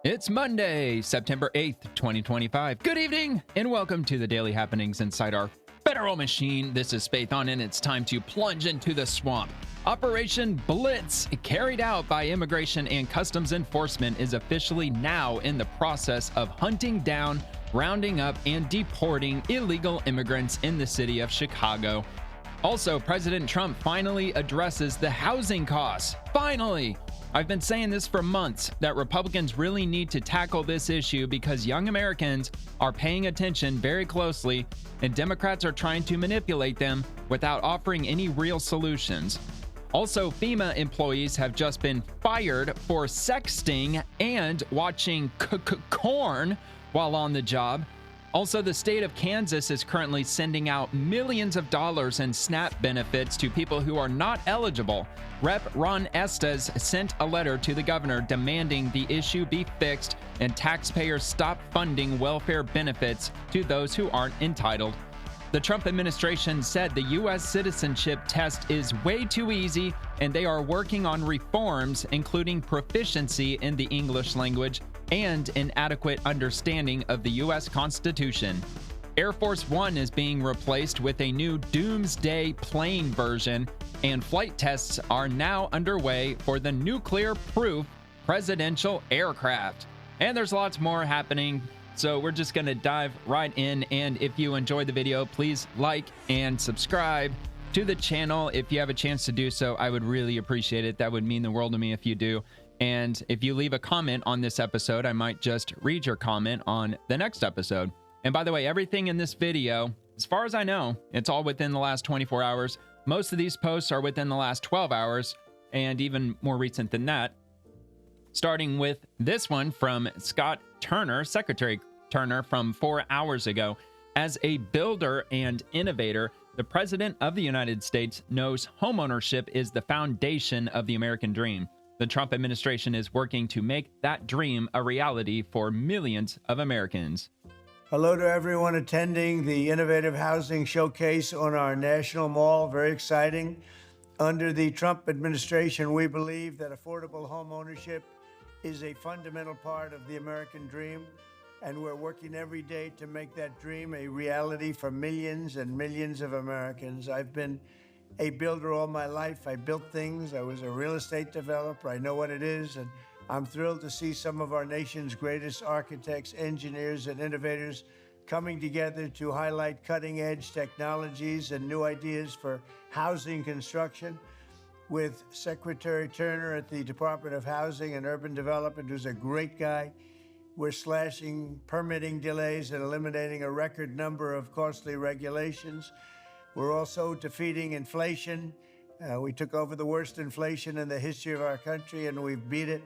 It's Monday, September 8th, 2025. Good evening, and welcome to the daily happenings inside our federal machine. This is Spathon, and it's time to plunge into the swamp. Operation Blitz, carried out by Immigration and Customs Enforcement, is officially now in the process of hunting down, rounding up, and deporting illegal immigrants in the city of Chicago. Also, President Trump finally addresses the housing costs. Finally! I've been saying this for months, that Republicans really need to tackle this issue because young Americans are paying attention very closely, and Democrats are trying to manipulate them without offering any real solutions. Also, FEMA employees have just been fired for sexting and watching corn while on the job. Also, the state of Kansas is currently sending out millions of dollars in SNAP benefits to people who are not eligible. Rep. Ron Estes sent a letter to the governor demanding the issue be fixed and taxpayers stop funding welfare benefits to those who aren't entitled. The Trump administration said the US Citizenship test is way too easy, and they are working on reforms, including proficiency in the English language and an adequate understanding of the U.S. Constitution. Air Force One is being replaced with a new doomsday plane version, and flight tests are now underway for the nuclear-proof presidential aircraft. And there's lots more happening, so we're just going to dive right in. And if you enjoyed the video, please like and subscribe to the channel. If you have a chance to do so, I would really appreciate it. That would mean the world to me if you do. And if you leave a comment on this episode, I might just read your comment on the next episode. And by the way, everything in this video, as far as I know, it's all within the last 24 hours. Most of these posts are within the last 12 hours, and even more recent than that. Starting with this one from Scott Turner, Secretary Turner, from 4 hours ago. As a builder and innovator, the President of the United States knows homeownership is the foundation of the American dream. The Trump administration is working to make that dream a reality for millions of Americans. Hello to everyone attending the Innovative Housing Showcase on our National Mall. Very exciting. Under the Trump administration, we believe that affordable home ownership is a fundamental part of the American dream, and we're working every day to make that dream a reality for millions and millions of Americans. I've been a builder all my life. I built things. I was a real estate developer. I know what it is, and I'm thrilled to see some of our nation's greatest architects, engineers, and innovators coming together to highlight cutting-edge technologies and new ideas for housing construction. With Secretary Turner at the Department of Housing and Urban Development, who's a great guy, we're slashing permitting delays and eliminating a record number of costly regulations. We're also defeating inflation. We took over the worst inflation in the history of our country, and we've beat it,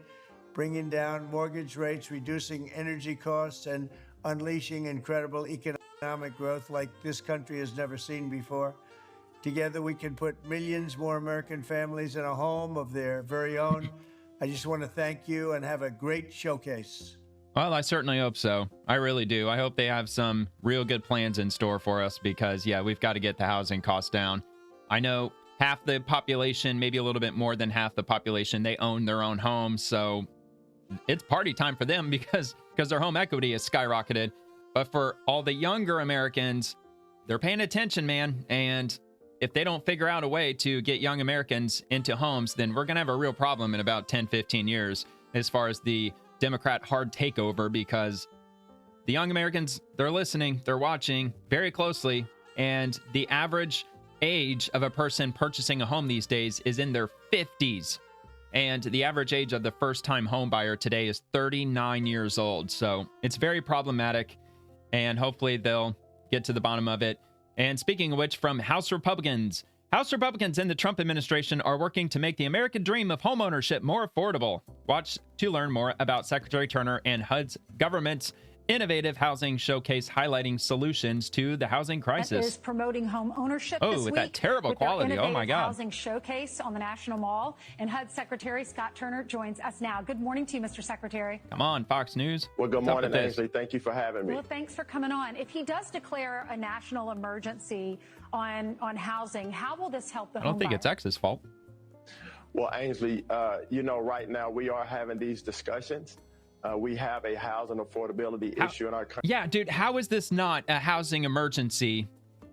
bringing down mortgage rates, reducing energy costs, and unleashing incredible economic growth like this country has never seen before. Together, we can put millions more American families in a home of their very own. I just want to thank you and have a great showcase. Well, I certainly hope so. I really do. I hope they have some real good plans in store for us because, yeah, we've got to get the housing costs down. I know half the population, maybe a little bit more than half the population, they own their own homes. So it's party time for them because their home equity is skyrocketed. But for all the younger Americans, they're paying attention, man. And if they don't figure out a way to get young Americans into homes, then we're going to have a real problem in about 10, 15 years as far as the Democrat hard takeover, because the young Americans, they're listening, they're watching very closely, and the average age of a person purchasing a home these days is in their 50s, and the average age of the first-time home buyer today is 39 years old. So it's very problematic, and hopefully they'll get to the bottom of it. And speaking of which, from House Republicans in the Trump administration are working to make the American dream of homeownership more affordable. Watch to learn more about Secretary Turner and HUD's government's innovative housing showcase highlighting solutions to the housing crisis. That is promoting home ownership this with week that terrible quality. Oh my God. Housing showcase on the National Mall, and HUD Secretary Scott Turner joins us now. Good morning to you, Mr. Secretary. Come on, Fox News. Well, good morning, Ainsley. Thank you for having me. Well, thanks for coming on. If he does declare a national emergency on housing, how will this help the home I don't think it's X's fault. Well, Ainsley, right now we are having these discussions. We have a housing affordability issue in our country. Yeah, dude, how is this not a housing emergency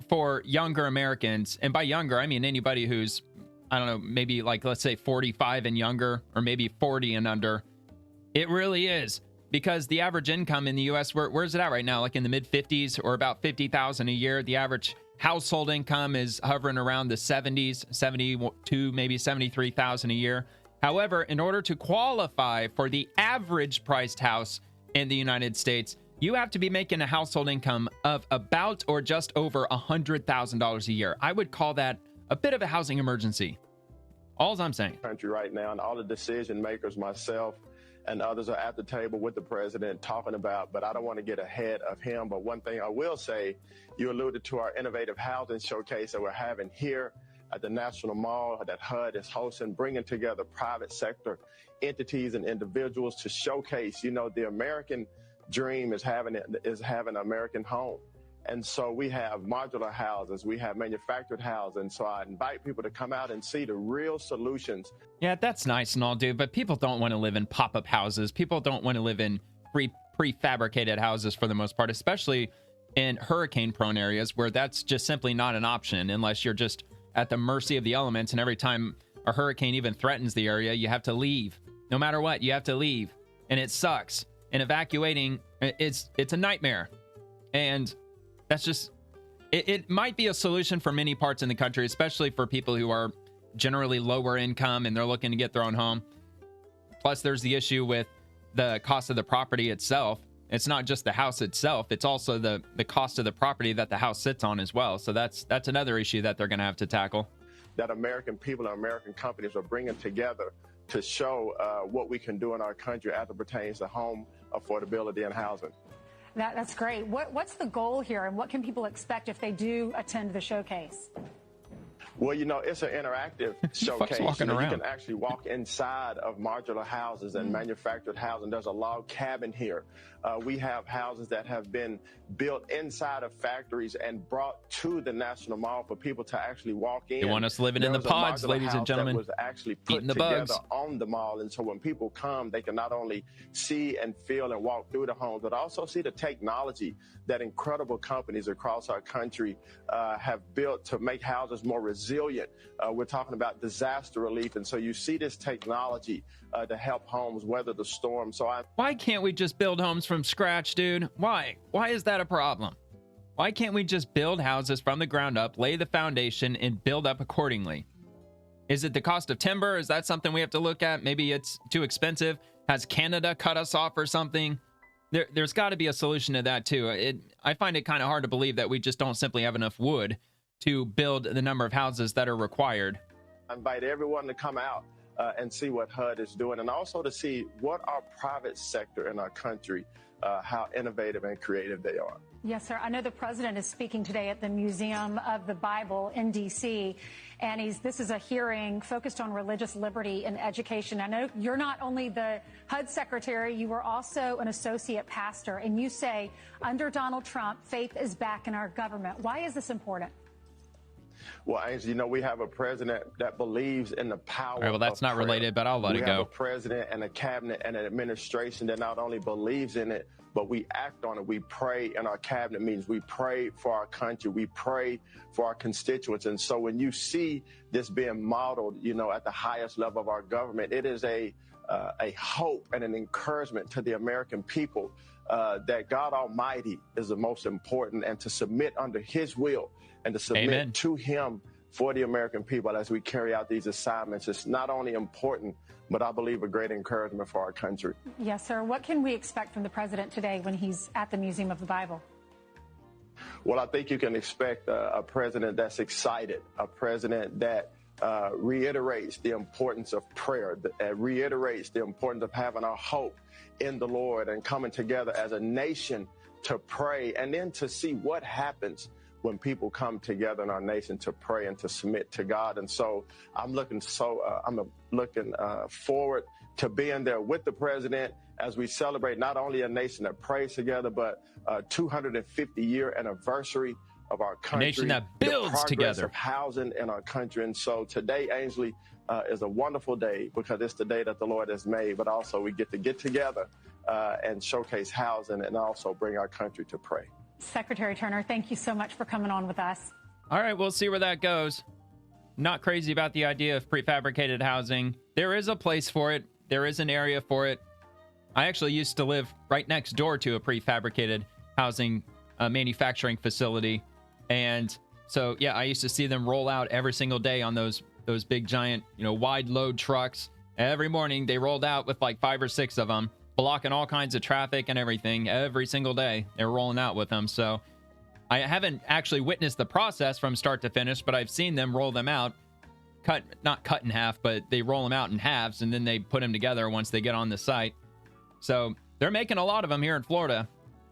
for younger Americans? And by younger, I mean anybody who's, I don't know, maybe like, let's say 45 and younger, or maybe 40 and under. It really is, because the average income in the U.S., where's it at right now? Like in the mid 50s, or about 50,000 a year. The average household income is hovering around the 70s, 72, maybe 73,000 a year. However, in order to qualify for the average priced house in the United States, you have to be making a household income of about or just over $100,000 a year. I would call that a bit of a housing emergency. All I'm saying. Country right now, and all the decision makers, myself and others, are at the table with the president talking about, but I don't want to get ahead of him. But one thing I will say, you alluded to our innovative housing showcase that we're having here at the National Mall that HUD is hosting, bringing together private sector entities and individuals to showcase, the American dream is having an American home. And so we have modular houses, we have manufactured housing. So I invite people to come out and see the real solutions. Yeah, that's nice and all, dude, but people don't want to live in pop-up houses. People don't want to live in prefabricated houses for the most part, especially in hurricane-prone areas where that's just simply not an option unless you're just at the mercy of the elements, and every time a hurricane even threatens the area, you have to leave. No matter what, you have to leave, and it sucks. And evacuating, it's a nightmare. And that's just, it might be a solution for many parts in the country, especially for people who are generally lower income and they're looking to get their own home. Plus, there's the issue with the cost of the property itself. It's not just the house itself, it's also the cost of the property that the house sits on as well. So that's another issue that they're going to have to tackle. That American people and American companies are bringing together to show what we can do in our country as it pertains to home affordability and housing. That's great. What's the goal here, and what can people expect if they do attend the showcase? Well, it's an interactive showcase. You can actually walk inside of modular houses and manufactured housing. There's a log cabin here. We have houses that have been built inside of factories and brought to the National Mall for people to actually walk in. You want us living in the pods, ladies and gentlemen, that was actually put eating the together bugs on the mall. And so when people come, they can not only see and feel and walk through the homes, but also see the technology that incredible companies across our country have built to make houses more resilient. We're talking about disaster relief. And so you see this technology to help homes weather the storm. Why can't we just build homes from scratch, dude? Why is that a problem? Why can't we just build houses from the ground up, lay the foundation, and build up accordingly? Is it the cost of timber? Is that something we have to look at? Maybe it's too expensive. Has Canada cut us off or something? There's got to be a solution to that too. I find it kind of hard to believe that we just don't simply have enough wood to build the number of houses that are required. I invite everyone to come out and see what HUD is doing, and also to see what our private sector in our country, how innovative and creative they are. Yes, sir. I know the president is speaking today at the Museum of the Bible in D.C., and this is a hearing focused on religious liberty and education. I know you're not only the HUD secretary, you were also an associate pastor, and you say under Donald Trump, faith is back in our government. Why is this important? Well, Angel, we have a president that believes in the power. All right, well, that's not prayer. Related, but I'll let it go. We have a president and a cabinet and an administration that not only believes in it, but we act on it. We pray in our cabinet meetings. We pray for our country. We pray for our constituents. And so when you see this being modeled, at the highest level of our government, it is a hope and an encouragement to the American people that God Almighty is the most important, and to submit under his will and to submit Amen. To him for the American people as we carry out these assignments. It's not only important, but I believe a great encouragement for our country. Yes, sir. What can we expect from the president today when he's at the Museum of the Bible? Well, I think you can expect a president that's excited, a president that reiterates the importance of prayer, reiterates the importance of having our hope in the Lord and coming together as a nation to pray, and then to see what happens when people come together in our nation to pray and to submit to God. And so I'm looking forward to being there with the president as we celebrate not only a nation that prays together, but 250-year anniversary of our country. A nation that builds the together. Of housing in our country. And so today, Ainsley, is a wonderful day because it's the day that the Lord has made, but also we get together and showcase housing and also bring our country to pray. Secretary Turner, thank you so much for coming on with us. All right, we'll see where that goes. Not crazy about the idea of prefabricated housing. There is a place for it. There is an area for it. I actually used to live right next door to a prefabricated housing manufacturing facility. And so, yeah, I used to see them roll out every single day on those big, giant, wide load trucks. Every morning they rolled out with like 5 or 6 of them, blocking all kinds of traffic and everything. Every single day they were rolling out with them. So I haven't actually witnessed the process from start to finish, but I've seen them roll them out, not cut in half, but they roll them out in halves and then they put them together once they get on the site. So they're making a lot of them here in Florida.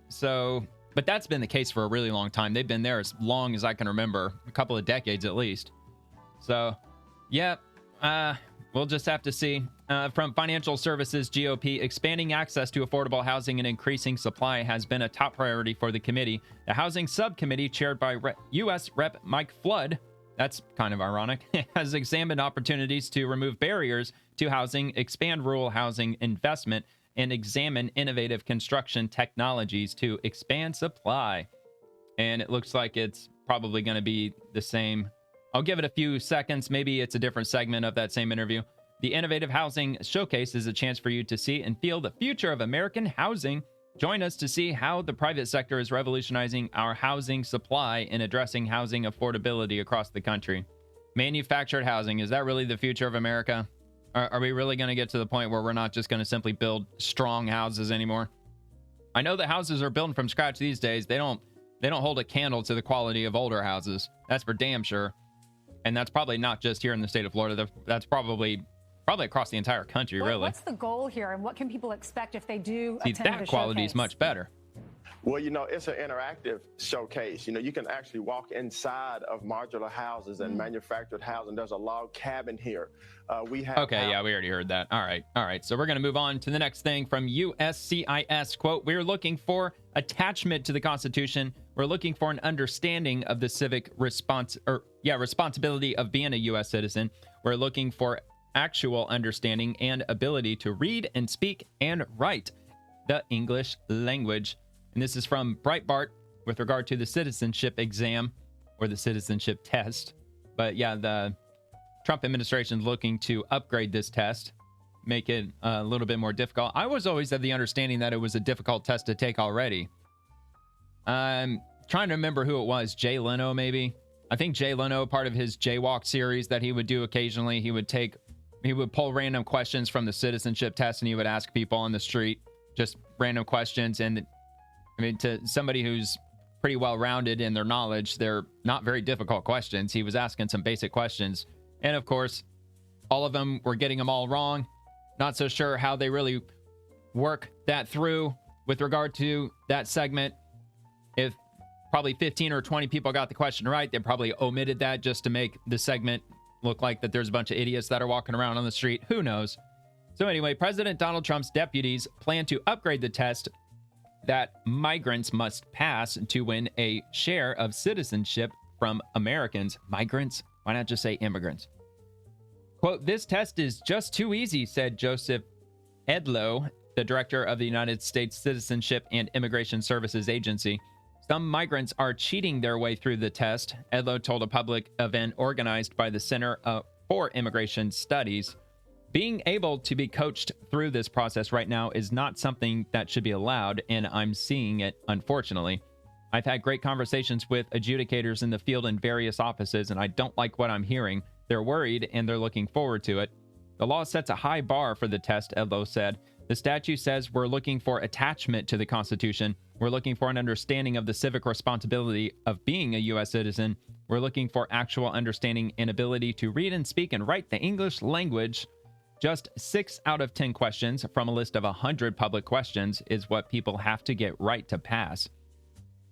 So, but that's been the case for a really long time. They've been there as long as I can remember, a couple of decades at least. So, yeah, we'll just have to see. From Financial Services GOP, expanding access to affordable housing and increasing supply has been a top priority for the committee. The Housing Subcommittee, chaired by U.S. Rep. Mike Flood, that's kind of ironic, has examined opportunities to remove barriers to housing, expand rural housing investment, and examine innovative construction technologies to expand supply. And it looks like it's probably going to be the same. I'll give it a few seconds. Maybe it's a different segment of that same interview. The Innovative Housing Showcase is a chance for you to see and feel the future of American housing. Join us to see how the private sector is revolutionizing our housing supply and addressing housing affordability across the country. Manufactured housing, is that really the future of America? Are we really going to get to the point where we're not just going to simply build strong houses anymore? I know that houses are built from scratch these days. They don't hold a candle to the quality of older houses. That's for damn sure. And that's probably not just here in the state of Florida. That's probably across the entire country, really. What's the goal here, and what can people expect if they do See, attend that quality is much better. Well, it's an interactive showcase. You can actually walk inside of modular houses and manufactured housing. There's a log cabin here. We have. Okay, yeah, we already heard that. All right. So we're going to move on to the next thing from USCIS. Quote, we're looking for attachment to the Constitution. We're looking for an understanding of the civic responsibility of being a U.S. citizen. We're looking for actual understanding and ability to read and speak and write the English language. And this is from Breitbart with regard to the citizenship exam or the citizenship test. But yeah, the Trump administration is looking to upgrade this test, make it a little bit more difficult. I was always of the understanding that it was a difficult test to take already. I'm trying to remember who it was. Jay Leno, maybe? I think Jay Leno, part of his Jaywalk series that he would do occasionally, he would pull random questions from the citizenship test and he would ask people on the street just random questions. And I mean, to somebody who's pretty well-rounded in their knowledge, they're not very difficult questions. He was asking some basic questions. And of course, all of them were getting them all wrong. Not so sure how they really work that through with regard to that segment. If probably 15 or 20 people got the question right, they probably omitted that just to make the segment look like that there's a bunch of idiots that are walking around on the street. Who knows? So anyway, President Donald Trump's deputies plan to upgrade the test that migrants must pass to win a share of citizenship from Americans. Migrants? Why not just say immigrants? Quote, this test is just too easy, said Joseph Edlow, the director of the United States Citizenship and Immigration Services Agency. Some migrants are cheating their way through the test, Edlow told a public event organized by the Center for Immigration Studies. Being able to be coached through this process right now is not something that should be allowed, and I'm seeing it, unfortunately. I've had great conversations with adjudicators in the field in various offices, and I don't like what I'm hearing. They're worried, and they're looking forward to it. The law sets a high bar for the test, Edlow said. The statute says we're looking for attachment to the Constitution. We're looking for an understanding of the civic responsibility of being a U.S. citizen. We're looking for actual understanding and ability to read and speak and write the English language. Just 6 out of 10 questions from a list of 100 public questions is what people have to get right to pass.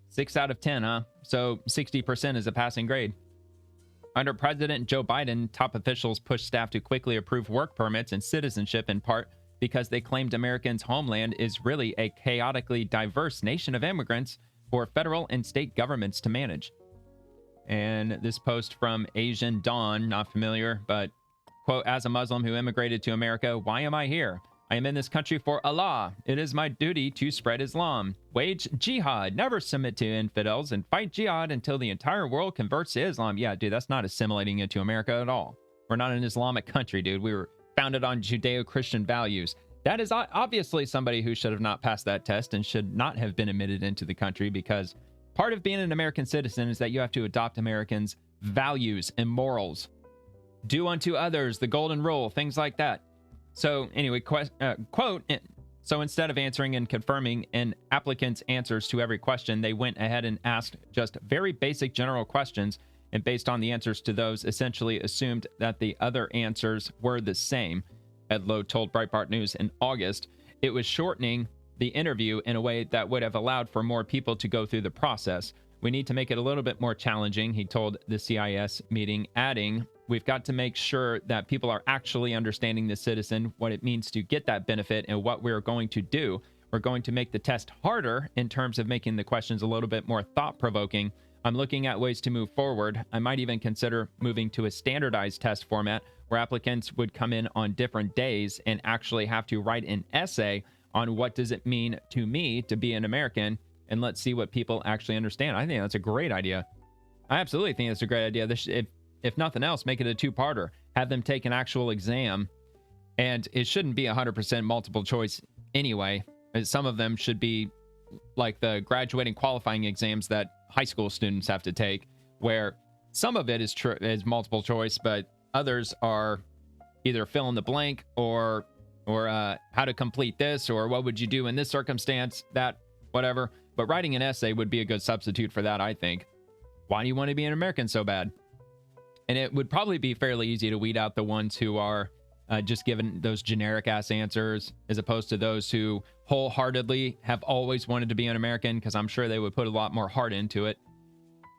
6 out of 10, huh? So 60% is a passing grade. Under President Joe Biden, top officials pushed staff to quickly approve work permits and citizenship in part because they claimed Americans' homeland is really a chaotically diverse nation of immigrants for federal and state governments to manage. And this post from Asian Dawn, not familiar, but quote, as a Muslim who immigrated to America, why am I here? I am in this country for Allah. It is my duty to spread Islam. Wage jihad. Never submit to infidels and fight jihad until the entire world converts to Islam. Yeah, dude, that's not assimilating into America at all. We're not an Islamic country, dude. We were founded on Judeo-Christian values. That is obviously somebody who should have not passed that test and should not have been admitted into the country, because part of being an American citizen is that you have to adopt Americans' values and morals. Do unto others, the golden rule, things like that. So anyway, quote, so instead of answering and confirming an applicant's answers to every question, they went ahead and asked just very basic general questions, and based on the answers to those, essentially assumed that the other answers were the same. Ed Lowe told Breitbart News in August. It was shortening the interview in a way that would have allowed for more people to go through the process. We need to make it a little bit more challenging, he told the CIS meeting, adding, we've got to make sure that people are actually understanding the citizen, what it means to get that benefit, and what we're going to do. We're going to make the test harder in terms of making the questions a little bit more thought-provoking. I'm looking at ways to move forward. I might even consider moving to a standardized test format where applicants would come in on different days and actually have to write an essay on what does it mean to me to be an American, and let's see what people actually understand. I think that's a great idea. I absolutely think that's a great idea. If nothing else, make it a two-parter. Have them take an actual exam, and it shouldn't be 100% multiple choice anyway. Some of them should be like the graduating qualifying exams that high school students have to take, where some of it is multiple choice, but others are either fill in the blank or how to complete this, or what would you do in this circumstance, that, whatever. But writing an essay would be a good substitute for that, I think. Why do you want to be an American so bad? And it would probably be fairly easy to weed out the ones who are just given those generic ass answers, as opposed to those who wholeheartedly have always wanted to be an American, because I'm sure they would put a lot more heart into it.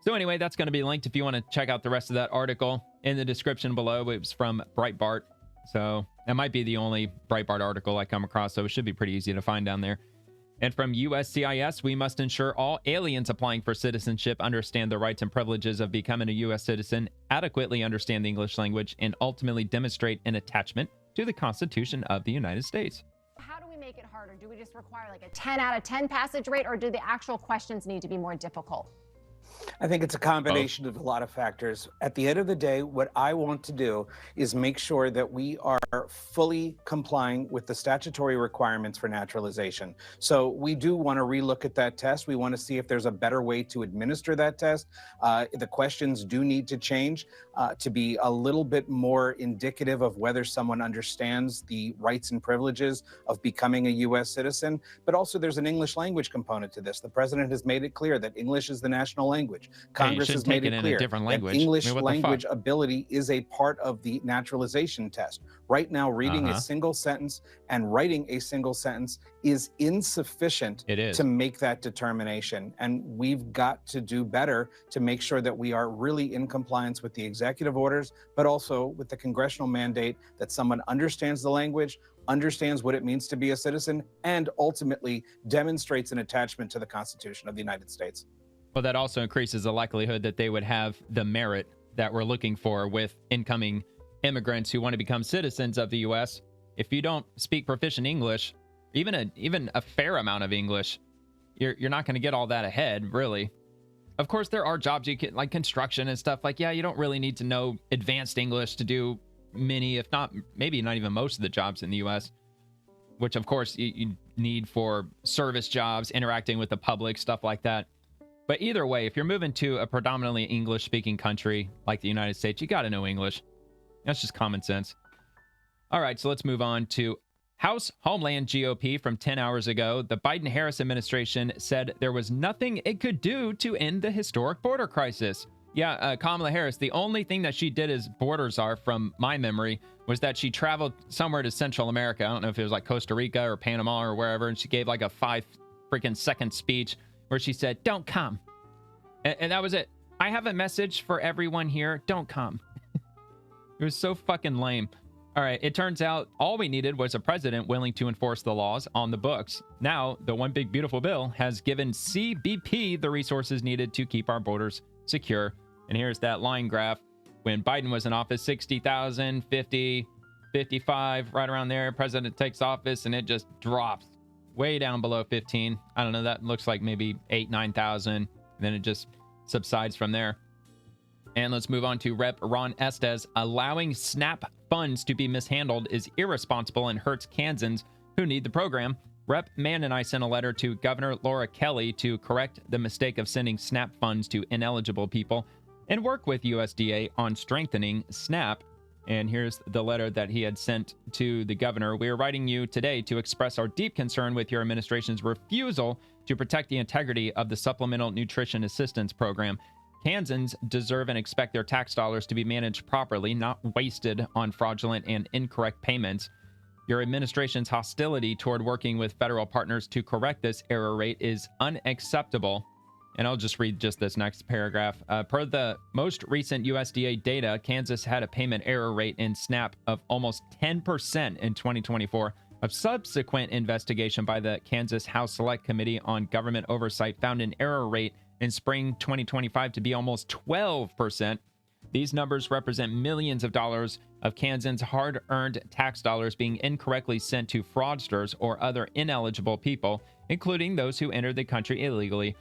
So anyway, that's going to be linked if you want to check out the rest of that article in the description below. It was from Breitbart. So that might be the only Breitbart article I come across, so it should be pretty easy to find down there. And from USCIS, we must ensure all aliens applying for citizenship understand the rights and privileges of becoming a U.S. citizen, adequately understand the English language, and ultimately demonstrate an attachment to the Constitution of the United States. How do we make it harder? Do we just require like a 10 out of 10 passage rate, or do the actual questions need to be more difficult? I think it's a combination of a lot of factors. At the end of the day, what I want to do is make sure that we are fully complying with the statutory requirements for naturalization. So we do want to relook at that test. We want to see if there's a better way to administer that test. The questions do need to change to be a little bit more indicative of whether someone understands the rights and privileges of becoming a U.S. citizen. But also there's an English language component to this. The president has made it clear that English is the national language. Congress has made it clear that English language ability is a part of the naturalization test. Right now, reading a single sentence and writing a single sentence is insufficient to make that determination. And we've got to do better to make sure that we are really in compliance with the executive orders, but also with the congressional mandate that someone understands the language, understands what it means to be a citizen, and ultimately demonstrates an attachment to the Constitution of the United States. Well, that also increases the likelihood that they would have the merit that we're looking for with incoming immigrants who want to become citizens of the U.S. If you don't speak proficient English, even a fair amount of English, you're not going to get all that ahead, really. Of course, there are jobs you can, like construction and stuff. Like, yeah, you don't really need to know advanced English to do many, if not, maybe not even most of the jobs in the U.S., which, of course, you need for service jobs, interacting with the public, stuff like that. But either way, if you're moving to a predominantly English-speaking country like the United States, you got to know English. That's just common sense. All right, so let's move on to House Homeland GOP from 10 hours ago. The Biden-Harris administration said there was nothing it could do to end the historic border crisis. Yeah, Kamala Harris, the only thing that she did as borders are, from my memory, was that she traveled somewhere to Central America. I don't know if it was like Costa Rica or Panama or wherever, and she gave like a 5-second speech where she said, "Don't come." And that was it. I have a message for everyone here. Don't come. It was so fucking lame. All right, it turns out all we needed was a president willing to enforce the laws on the books. Now, the One Big Beautiful Bill has given CBP the resources needed to keep our borders secure. And here's that line graph. When Biden was in office, 60,000, 50, 55, right around there. President takes office and it just drops way down below 15. I don't know. That looks like maybe 8, 9,000. Then it just subsides from there. And let's move on to Rep. Ron Estes. Allowing SNAP funds to be mishandled is irresponsible and hurts Kansans who need the program. Rep. Mann and I sent a letter to Governor Laura Kelly to correct the mistake of sending SNAP funds to ineligible people and work with USDA on strengthening SNAP. And here's the letter that he had sent to the governor. We are writing you today to express our deep concern with your administration's refusal to protect the integrity of the Supplemental Nutrition Assistance Program. Kansans deserve and expect their tax dollars to be managed properly, not wasted on fraudulent and incorrect payments. Your administration's hostility toward working with federal partners to correct this error rate is unacceptable. And I'll just read just this next paragraph. Per the most recent USDA data, Kansas had a payment error rate in SNAP of almost 10% in 2024. A subsequent investigation by the Kansas House Select Committee on Government Oversight found an error rate in spring 2025 to be almost 12%. These numbers represent millions of dollars of Kansans' hard-earned tax dollars being incorrectly sent to fraudsters or other ineligible people, including those who entered the country illegally.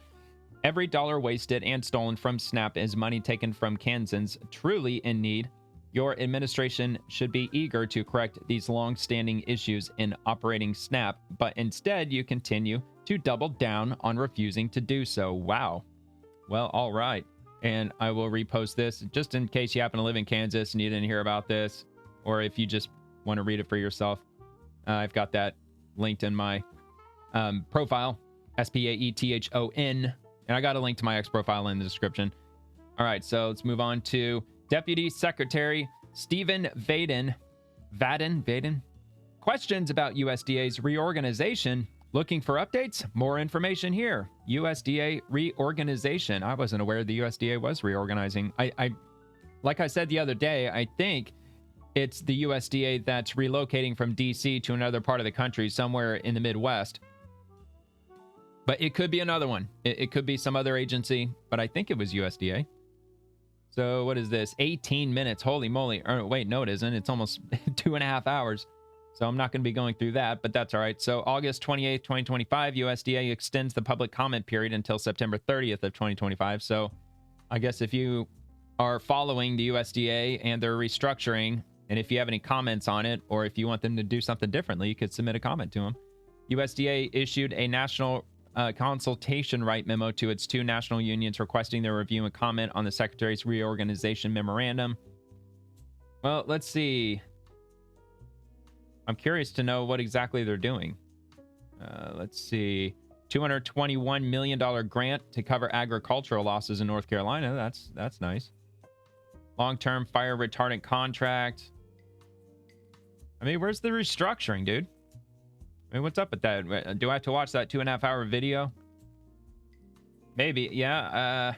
Every dollar wasted and stolen from SNAP is money taken from Kansans truly in need. Your administration should be eager to correct these long-standing issues in operating SNAP, but instead you continue to double down on refusing to do so. Wow. Well, all right. And I will repost this just in case you happen to live in Kansas and you didn't hear about this, or if you just want to read it for yourself. I've got that linked in my profile, SPAETHON. And I got a link to my X profile in the description. All right, so let's move on to Deputy Secretary Stephen Vaden. Questions about USDA's reorganization. Looking for updates? More information here. USDA reorganization. I wasn't aware the USDA was reorganizing. I like I said the other day, I think it's the USDA that's relocating from DC to another part of the country, somewhere in the Midwest. But it could be another one. It could be some other agency, but I think it was USDA. So what is this? 18 minutes. Holy moly. Or, wait, no, it isn't. It's almost 2.5 hours. So I'm not going to be going through that, but that's all right. So August 28th, 2025, USDA extends the public comment period until September 30th of 2025. So I guess if you are following the USDA and their restructuring, and if you have any comments on it, or if you want them to do something differently, you could submit a comment to them. USDA issued a national consultation right memo to its 2 national unions requesting their review and comment on the Secretary's reorganization memorandum. Well, let's see. I'm curious to know what exactly they're doing. Let's see. $221 million grant to cover agricultural losses in North Carolina. That's nice. Long-term fire retardant contract. I mean, where's the restructuring, dude? I mean, what's up with that? Do I have to watch that 2.5 hour video? Maybe, yeah.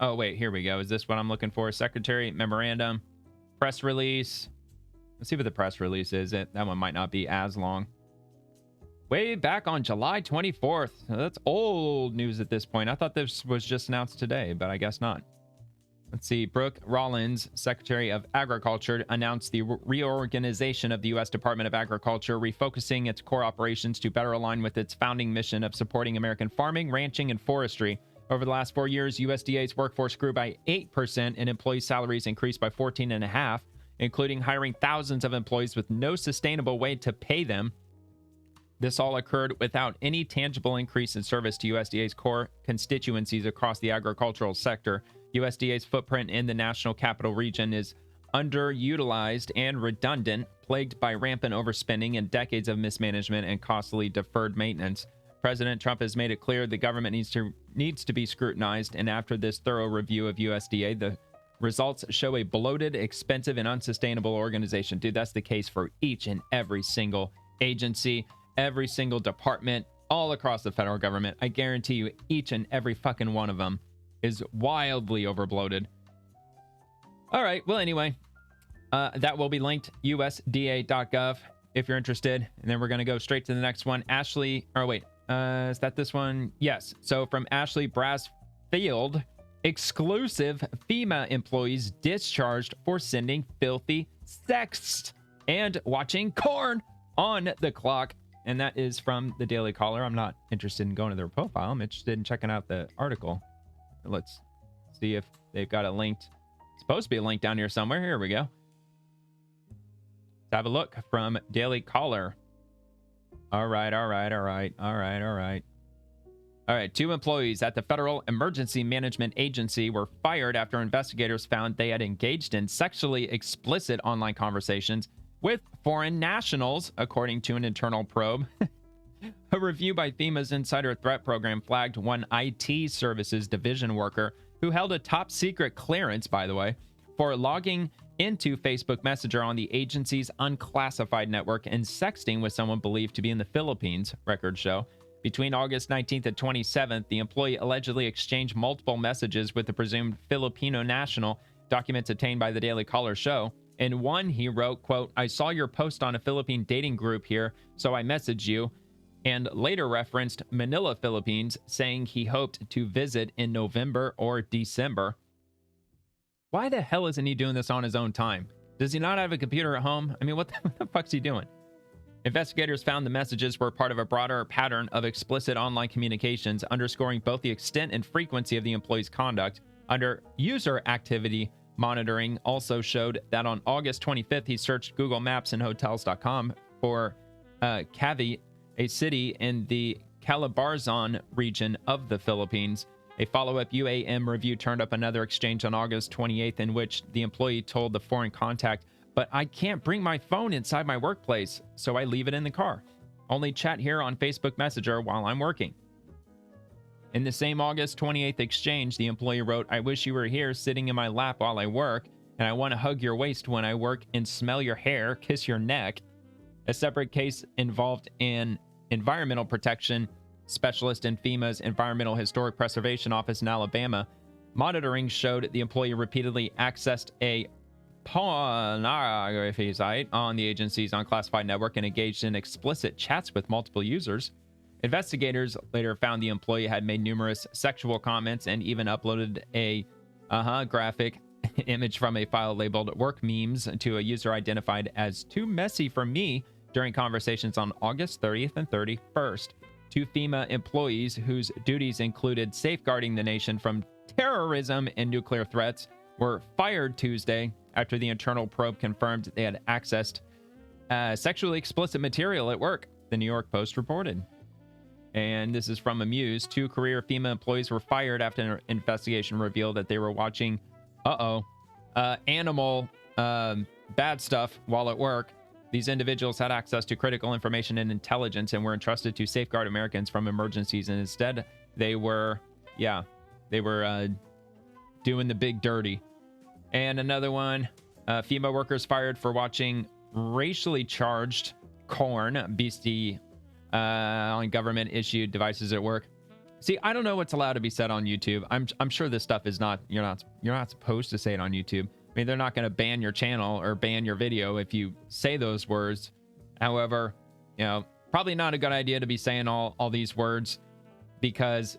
Oh, wait, here we go. Is this what I'm looking for? Secretary memorandum, press release. Let's see what the press release is. That one might not be as long. Way back on July 24th. That's old news at this point. I thought this was just announced today, but I guess not. Let's see. Brooke Rollins, Secretary of Agriculture, announced the reorganization of the U.S. Department of Agriculture, refocusing its core operations to better align with its founding mission of supporting American farming, ranching, and forestry. Over the last 4 years, USDA's workforce grew by 8% and employee salaries increased by 14.5%, including hiring thousands of employees with no sustainable way to pay them. This all occurred without any tangible increase in service to USDA's core constituencies across the agricultural sector. USDA's footprint in the National Capital Region is underutilized and redundant, plagued by rampant overspending and decades of mismanagement and costly deferred maintenance. President Trump has made it clear the government needs to be scrutinized, and after this thorough review of USDA, the results show a bloated, expensive, and unsustainable organization. Dude, that's the case for each and every single agency, every single department, all across the federal government. I guarantee you, each and every fucking one of them is wildly overbloated. All right, well, anyway, that will be linked, usda.gov, if you're interested. And then we're going to go straight to the next one. Ashley, or wait, is that this one? Yes. So from Ashley Brassfield, exclusive FEMA employees discharged for sending filthy sexts and watching corn on the clock. And that is from the Daily Caller. I'm not interested in going to their profile. I'm interested in checking out the article. Let's see if they've got it linked. It's supposed to be a link down here somewhere. Here we go. Let's have a look from Daily Caller. All right. All right, 2 employees at the Federal Emergency Management Agency were fired after investigators found they had engaged in sexually explicit online conversations with foreign nationals, according to an internal probe. A review by FEMA's Insider Threat Program flagged one IT services division worker who held a top secret clearance, by the way, for logging into Facebook Messenger on the agency's unclassified network and sexting with someone believed to be in the Philippines, records show. Between August 19th and 27th, the employee allegedly exchanged multiple messages with the presumed Filipino national, documents obtained by the Daily Caller show. In one, he wrote, quote, "I saw your post on a Philippine dating group here, so I messaged you," and later referenced Manila, Philippines, saying he hoped to visit in November or December. Why the hell isn't he doing this on his own time? Does he not have a computer at home? I mean, what the fuck's he doing? Investigators found the messages were part of a broader pattern of explicit online communications, underscoring both the extent and frequency of the employee's conduct. Under user activity monitoring also showed that on August 25th, he searched Google Maps and Hotels.com for Cavite, a city in the Calabarzon region of the Philippines. A follow-up UAM review turned up another exchange on August 28th in which the employee told the foreign contact, "But I can't bring my phone inside my workplace, so I leave it in the car. Only chat here on Facebook Messenger while I'm working." In the same August 28th exchange, the employee wrote, "I wish you were here sitting in my lap while I work, and I want to hug your waist when I work and smell your hair, kiss your neck." A separate case involved an environmental protection specialist in FEMA's Environmental Historic Preservation Office in Alabama. Monitoring showed the employee repeatedly accessed a pornography site on the agency's unclassified network and engaged in explicit chats with multiple users. Investigators later found the employee had made numerous sexual comments and even uploaded a graphic image from a file labeled work memes to a user identified as "too messy for me" during conversations on August 30th and 31st. 2 FEMA employees whose duties included safeguarding the nation from terrorism and nuclear threats were fired Tuesday after the internal probe confirmed they had accessed sexually explicit material at work, the New York Post reported. And this is from Amuse. 2 career FEMA employees were fired after an investigation revealed that they were watching animal bad stuff while at work. These individuals had access to critical information and intelligence and were entrusted to safeguard Americans from emergencies. And instead, they were doing the big dirty. And another one, FEMA workers fired for watching racially charged corn, beastie, on government-issued devices at work. See, I don't know what's allowed to be said on YouTube. I'm sure this stuff is not. You're not supposed to say it on YouTube. I mean, they're not going to ban your channel or ban your video if you say those words. However, probably not a good idea to be saying all these words, because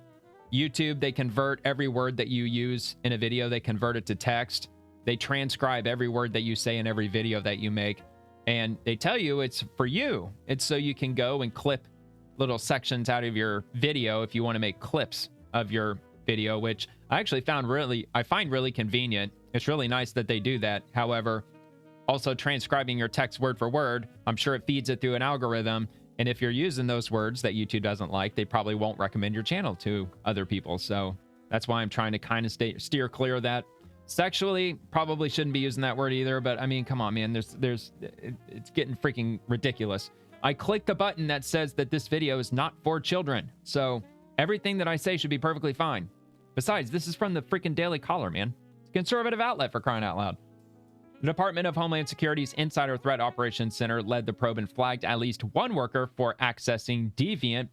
YouTube, they convert every word that you use in a video, they convert it to text. They transcribe every word that you say in every video that you make. And they tell you it's for you. It's so you can go and clip little sections out of your video if you want to make clips of your video, which I actually find really convenient. It's really nice that they do that. However, also transcribing your text word for word, I'm sure it feeds it through an algorithm. And if you're using those words that YouTube doesn't like, they probably won't recommend your channel to other people. So that's why I'm trying to kind of steer clear of that. Sexually, probably shouldn't be using that word either. But I mean, come on, man. It's getting freaking ridiculous. I clicked the button that says that this video is not for children. So everything that I say should be perfectly fine. Besides, this is from the freaking Daily Caller, man. It's a conservative outlet, for crying out loud. The Department of Homeland Security's Insider Threat Operations Center led the probe and flagged at least one worker for accessing deviant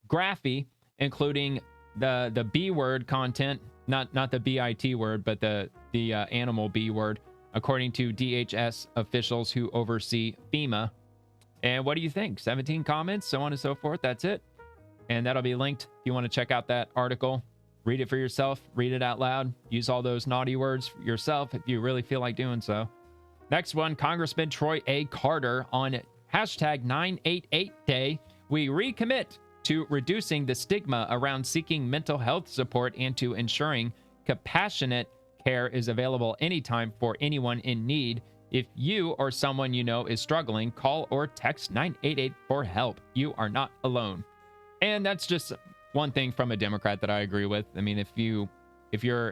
graphy, including the B word content, not the BIT word, but the animal B word, according to DHS officials who oversee FEMA. And what do you think? 17 comments, so on and so forth. That's it. And that'll be linked if you want to check out that article. Read it for yourself. Read it out loud. Use all those naughty words yourself if you really feel like doing so. Next one, Congressman Troy A. Carter on hashtag 988 Day. We recommit to reducing the stigma around seeking mental health support and to ensuring compassionate care is available anytime for anyone in need. If you or someone you know is struggling, call or text 988 for help. You are not alone. And that's just one thing from a Democrat that I agree with. I mean, if you're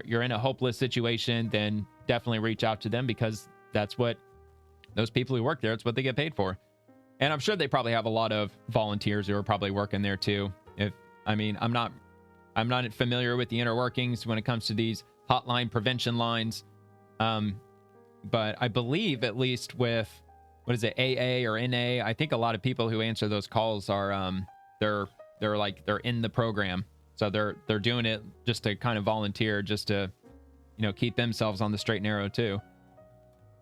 in a hopeless situation, then definitely reach out to them, because that's what those people who work there, it's what they get paid for. And I'm sure they probably have a lot of volunteers who are probably working there too. I'm not familiar with the inner workings when it comes to these hotline prevention lines. But I believe, at least with, what is it, AA or NA, I think a lot of people who answer those calls are they're in the program. So they're doing it just to kind of volunteer, just to, keep themselves on the straight and narrow too.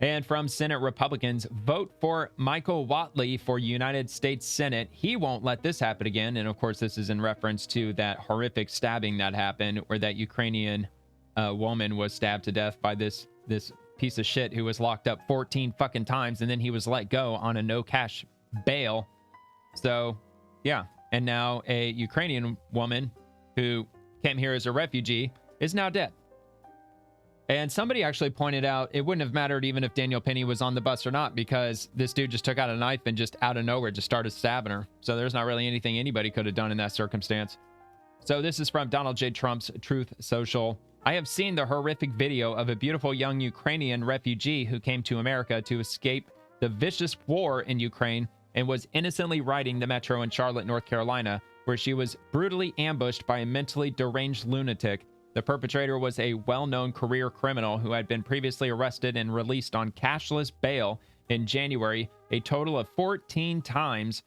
And from Senate Republicans, vote for Michael Whatley for United States Senate. He won't let this happen again. And of course, this is in reference to that horrific stabbing that happened, where that Ukrainian woman was stabbed to death by this piece of shit who was locked up 14 fucking times, and then he was let go on a no cash bail. So yeah. And now a Ukrainian woman who came here as a refugee is now dead. And somebody actually pointed out it wouldn't have mattered even if Daniel Penny was on the bus or not, because this dude just took out a knife and just out of nowhere just started stabbing her. So there's not really anything anybody could have done in that circumstance. So this is from Donald J. Trump's Truth Social. I have seen the horrific video of a beautiful young Ukrainian refugee who came to America to escape the vicious war in Ukraine and was innocently riding the metro in Charlotte, North Carolina, where she was brutally ambushed by a mentally deranged lunatic. The perpetrator was a well-known career criminal who had been previously arrested and released on cashless bail in January, a total of 14 times.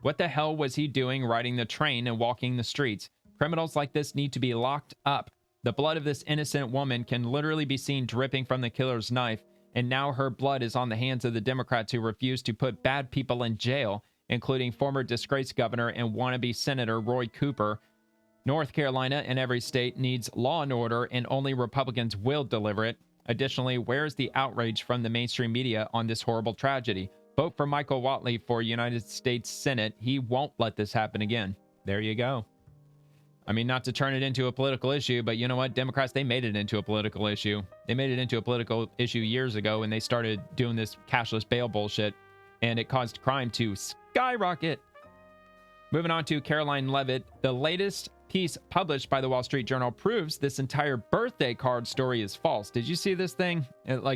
What the hell was he doing riding the train and walking the streets? Criminals like this need to be locked up. The blood of this innocent woman can literally be seen dripping from the killer's knife, and now her blood is on the hands of the Democrats who refuse to put bad people in jail, including former disgraced governor and wannabe Senator Roy Cooper. North Carolina and every state needs law and order, and only Republicans will deliver it. Additionally, where's the outrage from the mainstream media on this horrible tragedy? Vote for Michael Whatley for United States Senate. He won't let this happen again. There you go. I mean, not to turn it into a political issue, but you know what? Democrats, they made it into a political issue. They made it into a political issue years ago when they started doing this cashless bail bullshit, and it caused crime to skyrocket. Moving on to Caroline Leavitt. The latest piece published by the Wall Street Journal proves this entire birthday card story is false. Did you see this thing?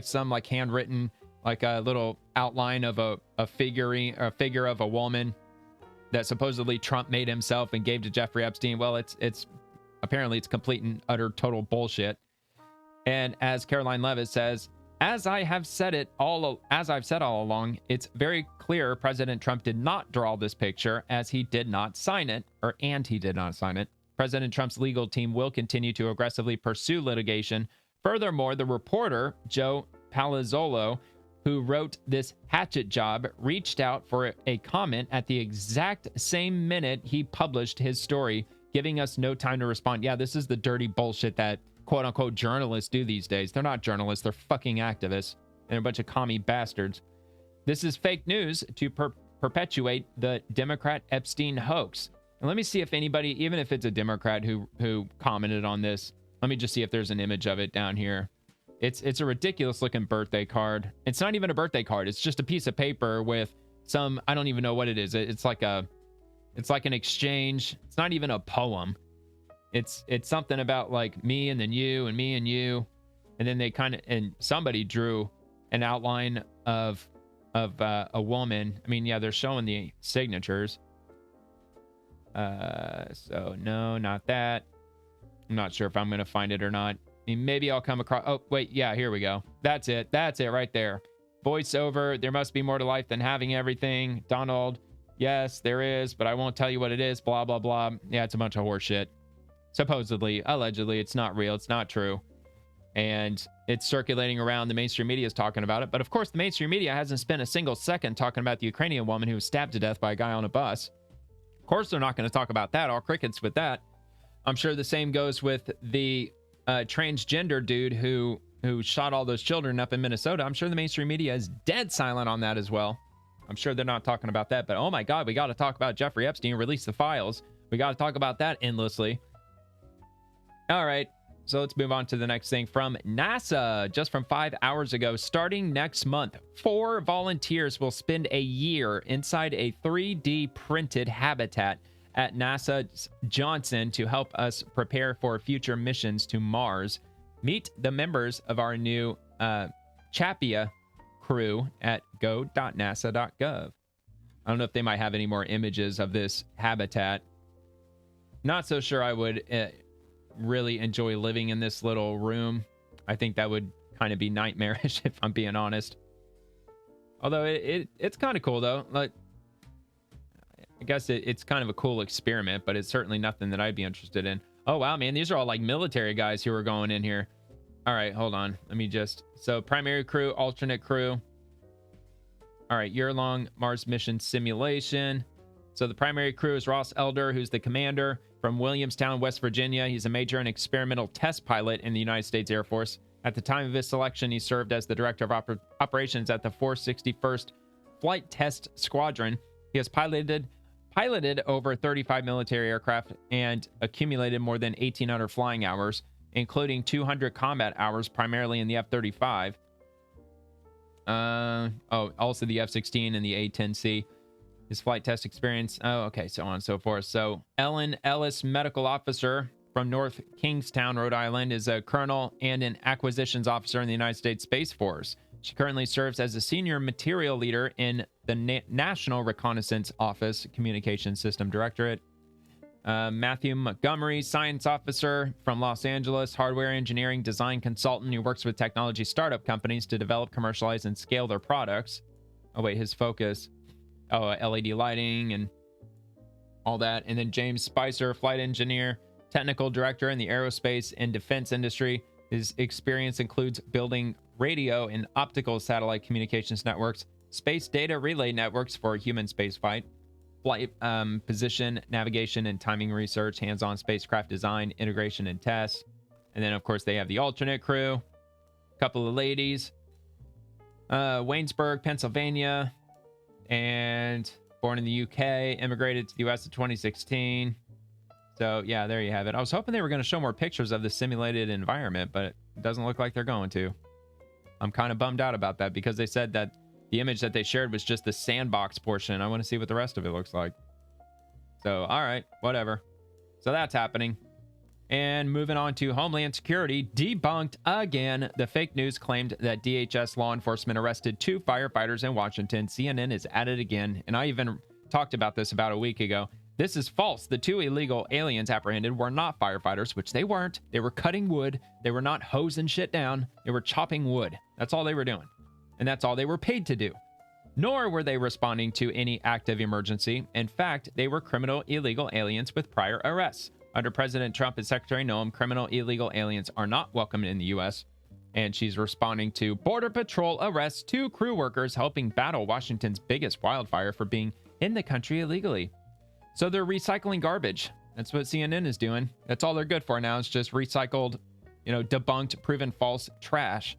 Some handwritten, like a little outline of a figure of a woman that supposedly Trump made himself and gave to Jeffrey Epstein. Well, it's apparently it's complete and utter total bullshit. And as Caroline Leavitt says, as I've said all along, it's very clear President Trump did not draw this picture, as he did not sign it, and he did not sign it. President Trump's legal team will continue to aggressively pursue litigation. Furthermore, the reporter, Joe Palazzolo, who wrote this hatchet job, reached out for a comment at the exact same minute he published his story, giving us no time to respond. Yeah, this is the dirty bullshit that quote-unquote journalists do these days. They're not journalists, they're fucking activists and a bunch of commie bastards. This is fake news to perpetuate the Democrat Epstein hoax. And let me see if anybody, even if it's a Democrat who commented on this, let me just see if there's an image of it down here. It's a ridiculous looking birthday card. It's not even a birthday card. It's just a piece of paper with some, I don't even know what it is. It's like an exchange. It's not even a poem. It's something about like me and then you and me and you. And then and somebody drew an outline of a woman. I mean, yeah, they're showing the signatures. So no, not that. I'm not sure if I'm going to find it or not. I mean, maybe I'll come across. Oh, wait. Yeah, here we go. That's it. That's it right there. Voiceover. There must be more to life than having everything. Donald. Yes, there is, but I won't tell you what it is. Blah, blah, blah. Yeah, it's a bunch of horse shit. Supposedly, allegedly, it's not real. It's not true. And it's circulating around. The mainstream media is talking about it. But of course, the mainstream media hasn't spent a single second talking about the Ukrainian woman who was stabbed to death by a guy on a bus. Of course, they're not going to talk about that. All crickets with that. I'm sure the same goes with the transgender dude who who shot all those children up in Minnesota. I'm sure the mainstream media is dead silent on that as well. I'm sure they're not talking about that, but oh my God, we got to talk about Jeffrey Epstein, release the files. We got to talk about that endlessly. All right, so let's move on to the next thing from NASA. Just from 5 hours ago, starting next month, 4 volunteers will spend a year inside a 3D printed habitat at NASA's Johnson to help us prepare for future missions to Mars. Meet the members of our new Chapia crew at go.nasa.gov. I don't know if they might have any more images of this habitat. Not so sure I would really enjoy living in this little room. I think that would kind of be nightmarish if I'm being honest. Although it's kind of cool though. Like, I guess it's kind of a cool experiment, but it's certainly nothing that I'd be interested in. Oh wow, man, these are all like military guys who are going in here. All right, hold on. Let me just, so primary crew, alternate crew. All right, year-long Mars mission simulation. So the primary crew is Ross Elder, who's the commander from Williamstown, West Virginia. He's a major and experimental test pilot in the United States Air Force. At the time of his selection, he served as the director of operations at the 461st Flight Test Squadron. He has piloted over 35 military aircraft and accumulated more than 1,800 flying hours, including 200 combat hours, primarily in the F-35. Also the F-16 and the A-10C. His flight test experience. Oh, okay, so on and so forth. So Ellen Ellis, medical officer from North Kingstown, Rhode Island, is a colonel and an acquisitions officer in the United States Space Force. She currently serves as a senior material leader in the National Reconnaissance Office Communications System Directorate. Matthew Montgomery, science officer from Los Angeles, hardware engineering design consultant who works with technology startup companies to develop, commercialize, and scale their products. Oh, wait, his focus. Oh, LED lighting and all that. And then James Spicer, flight engineer, technical director in the aerospace and defense industry. His experience includes building radio and optical satellite communications networks, space data relay networks for human spaceflight, flight position, navigation, and timing research, hands-on spacecraft design, integration, and tests. And then, of course, they have the alternate crew, a couple of ladies, Waynesburg, Pennsylvania, and born in the UK, immigrated to the US in 2016. So, yeah, there you have it. I was hoping they were going to show more pictures of the simulated environment, but it doesn't look like they're going to. I'm kind of bummed out about that because they said that the image that they shared was just the sandbox portion. I want to see what the rest of it looks like. So, all right, whatever. So that's happening. And moving on to Homeland Security, debunked again. The fake news claimed that DHS law enforcement arrested 2 firefighters in Washington. CNN is at it again. And I even talked about this about a week ago. This is false. The 2 illegal aliens apprehended were not firefighters, which they weren't. They were cutting wood. They were not hosing shit down. They were chopping wood. That's all they were doing. And that's all they were paid to do. Nor were they responding to any active emergency. In fact, they were criminal illegal aliens with prior arrests. Under President Trump and Secretary Noem, criminal illegal aliens are not welcome in the U.S. And she's responding to Border Patrol arrests 2 crew workers helping battle Washington's biggest wildfire for being in the country illegally. So they're recycling garbage. That's what CNN is doing. That's all they're good for now. It's just recycled, debunked, proven false trash,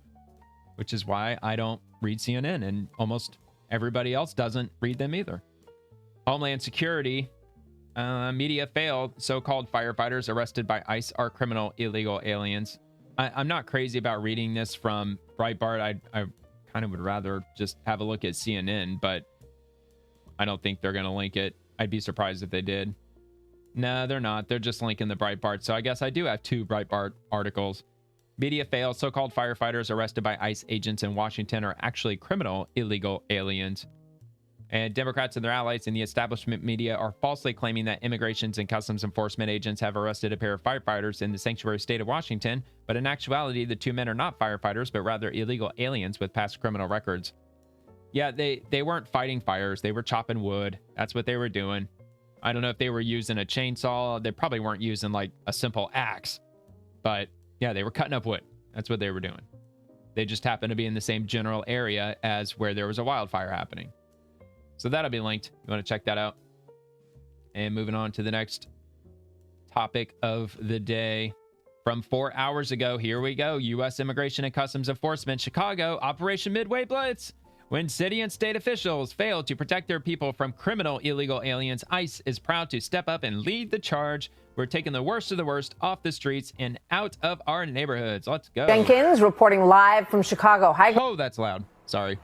which is why I don't read CNN and almost everybody else doesn't read them either. Homeland Security. Media failed. So-called firefighters arrested by ICE are criminal illegal aliens. I'm not crazy about reading this from Breitbart. I kind of would rather just have a look at CNN, but I don't think they're going to link it. I'd be surprised if they did. No, they're not. They're just linking the Breitbart. So I guess I do have 2 Breitbart articles. Media failed. So-called firefighters arrested by ICE agents in Washington are actually criminal illegal aliens. And Democrats and their allies in the establishment media are falsely claiming that immigrations and customs enforcement agents have arrested a pair of firefighters in the sanctuary state of Washington. But in actuality, the 2 men are not firefighters, but rather illegal aliens with past criminal records. Yeah, they weren't fighting fires. They were chopping wood. That's what they were doing. I don't know if they were using a chainsaw. They probably weren't using like a simple axe. But yeah, they were cutting up wood. That's what they were doing. They just happened to be in the same general area as where there was a wildfire happening. So that'll be linked. You want to check that out. And moving on to the next topic of the day from 4 hours ago. Here we go. U.S. Immigration and Customs Enforcement, Chicago, Operation Midway Blitz. When city and state officials fail to protect their people from criminal illegal aliens, ICE is proud to step up and lead the charge. We're taking the worst of the worst off the streets and out of our neighborhoods. Let's go. Jenkins reporting live from Chicago. Hi. Oh, that's loud. Sorry.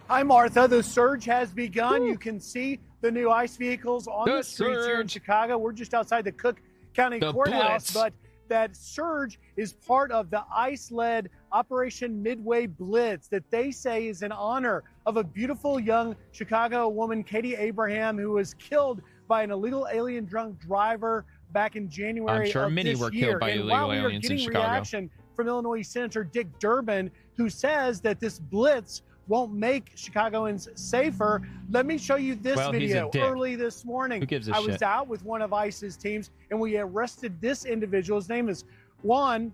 Hi, Martha. The surge has begun. You can see the new ICE vehicles on the streets here in Chicago. We're just outside the Cook County Courthouse, but that surge is part of the ICE-led Operation Midway Blitz that they say is in honor of a beautiful young Chicago woman, Katie Abraham, who was killed by an illegal alien drunk driver back in January I'm sure of many this were year. killed by and illegal while we are aliens in getting Chicago. reaction from Illinois Senator Dick Durbin, who says that this blitz won't make Chicagoans safer, let me show you this video. Early this morning, Who gives a I shit? was out with one of ICE's teams, and we arrested this individual. His name is Juan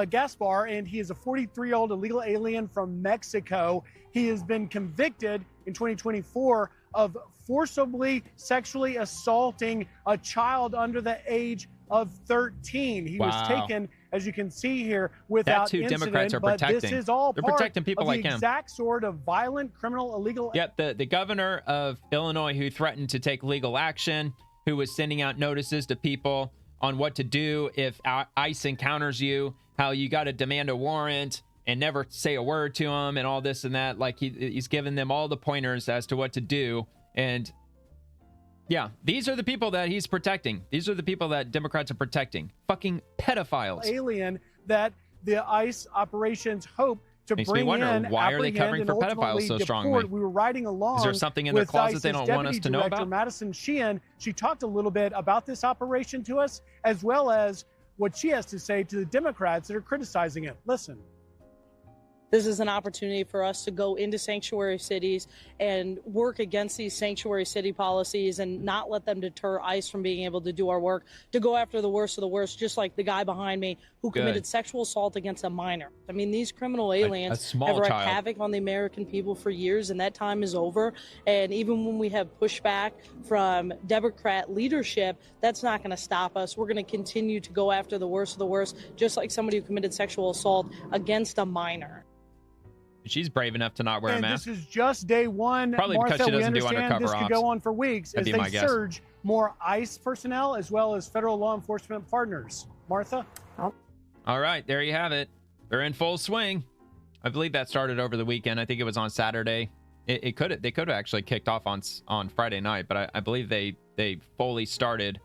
Gaspar, and he is a 43-year-old illegal alien from Mexico. He has been convicted in 2024 of forcibly sexually assaulting a child under the age of 13. He was taken, as you can see here, without That's who incident. Democrats are but protecting. this is all They're part protecting people of like the him. exact sort of violent, criminal, illegal. Yep, the governor of Illinois who threatened to take legal action, who was sending out notices to people on what to do if ICE encounters you, how you got to demand a warrant and never say a word to them and all this and that. Like he's giving them all the pointers as to what to do. And yeah, these are the people that he's protecting. These are the people that Democrats are protecting. Fucking pedophiles. Alien that the ICE operations hope to Makes me bring wonder, in, why are they covering apprehend, for and pedophiles ultimately so deport. strongly? We were riding along. Is there something in their with closet they ICE's don't want us Deputy to know Director, about? Madison Sheehan. She talked a little bit about this operation to us, as well as what she has to say to the Democrats that are criticizing it. Listen. This is an opportunity for us to go into sanctuary cities and work against these sanctuary city policies and not let them deter ICE from being able to do our work, to go after the worst of the worst, just like the guy behind me who committed sexual assault against a minor. I mean, these criminal aliens have wreaked havoc on the American people for years, and that time is over. And even when we have pushback from Democrat leadership, that's not going to stop us. We're going to continue to go after the worst of the worst, just like somebody who committed sexual assault against a minor. She's brave enough to not wear a mask. This is just day one. Probably Martha, because she doesn't we do understand undercover this ops. could go on for weeks That'd as be my they guess. surge more ICE personnel as well as federal law enforcement partners. Martha? All right, there you have it. They're in full swing. I believe that started over the weekend. I think it was on Saturday. They could have actually kicked off on Friday night, but I believe they fully started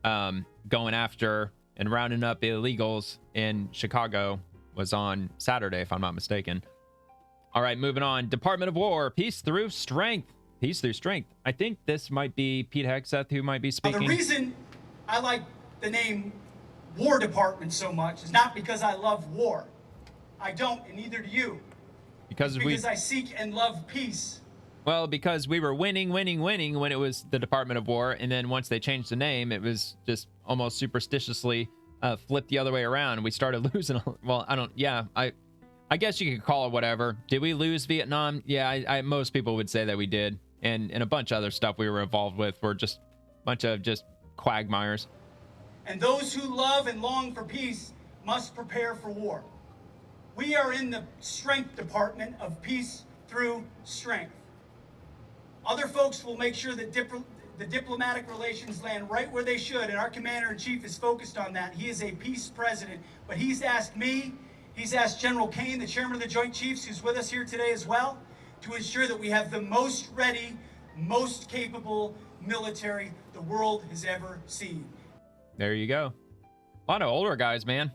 going after and rounding up illegals in Chicago was on Saturday, if I'm not mistaken. All right, moving on. Department of War, peace through strength. Peace through strength. I think this might be Pete Hegseth who might be speaking. The reason I like the name War Department so much is not because I love war. I don't, and neither do you. Because I seek and love peace. Well, because we were winning when it was the Department of War, and then once they changed the name, it was just almost superstitiously flipped the other way around. We started losing. Well, I guess you could call it whatever. Did we lose Vietnam? Yeah, most people would say that we did. And a bunch of other stuff we were involved with were just a bunch of just quagmires. And those who love and long for peace must prepare for war. We are in the strength department of peace through strength. Other folks will make sure that the diplomatic relations land right where they should, and our commander-in-chief is focused on that. He is a peace president, but he's asked me, he's asked General Kane, the chairman of the Joint Chiefs, who's with us here today as well, to ensure that we have the most ready, most capable military the world has ever seen. There you go. A lot of older guys, man.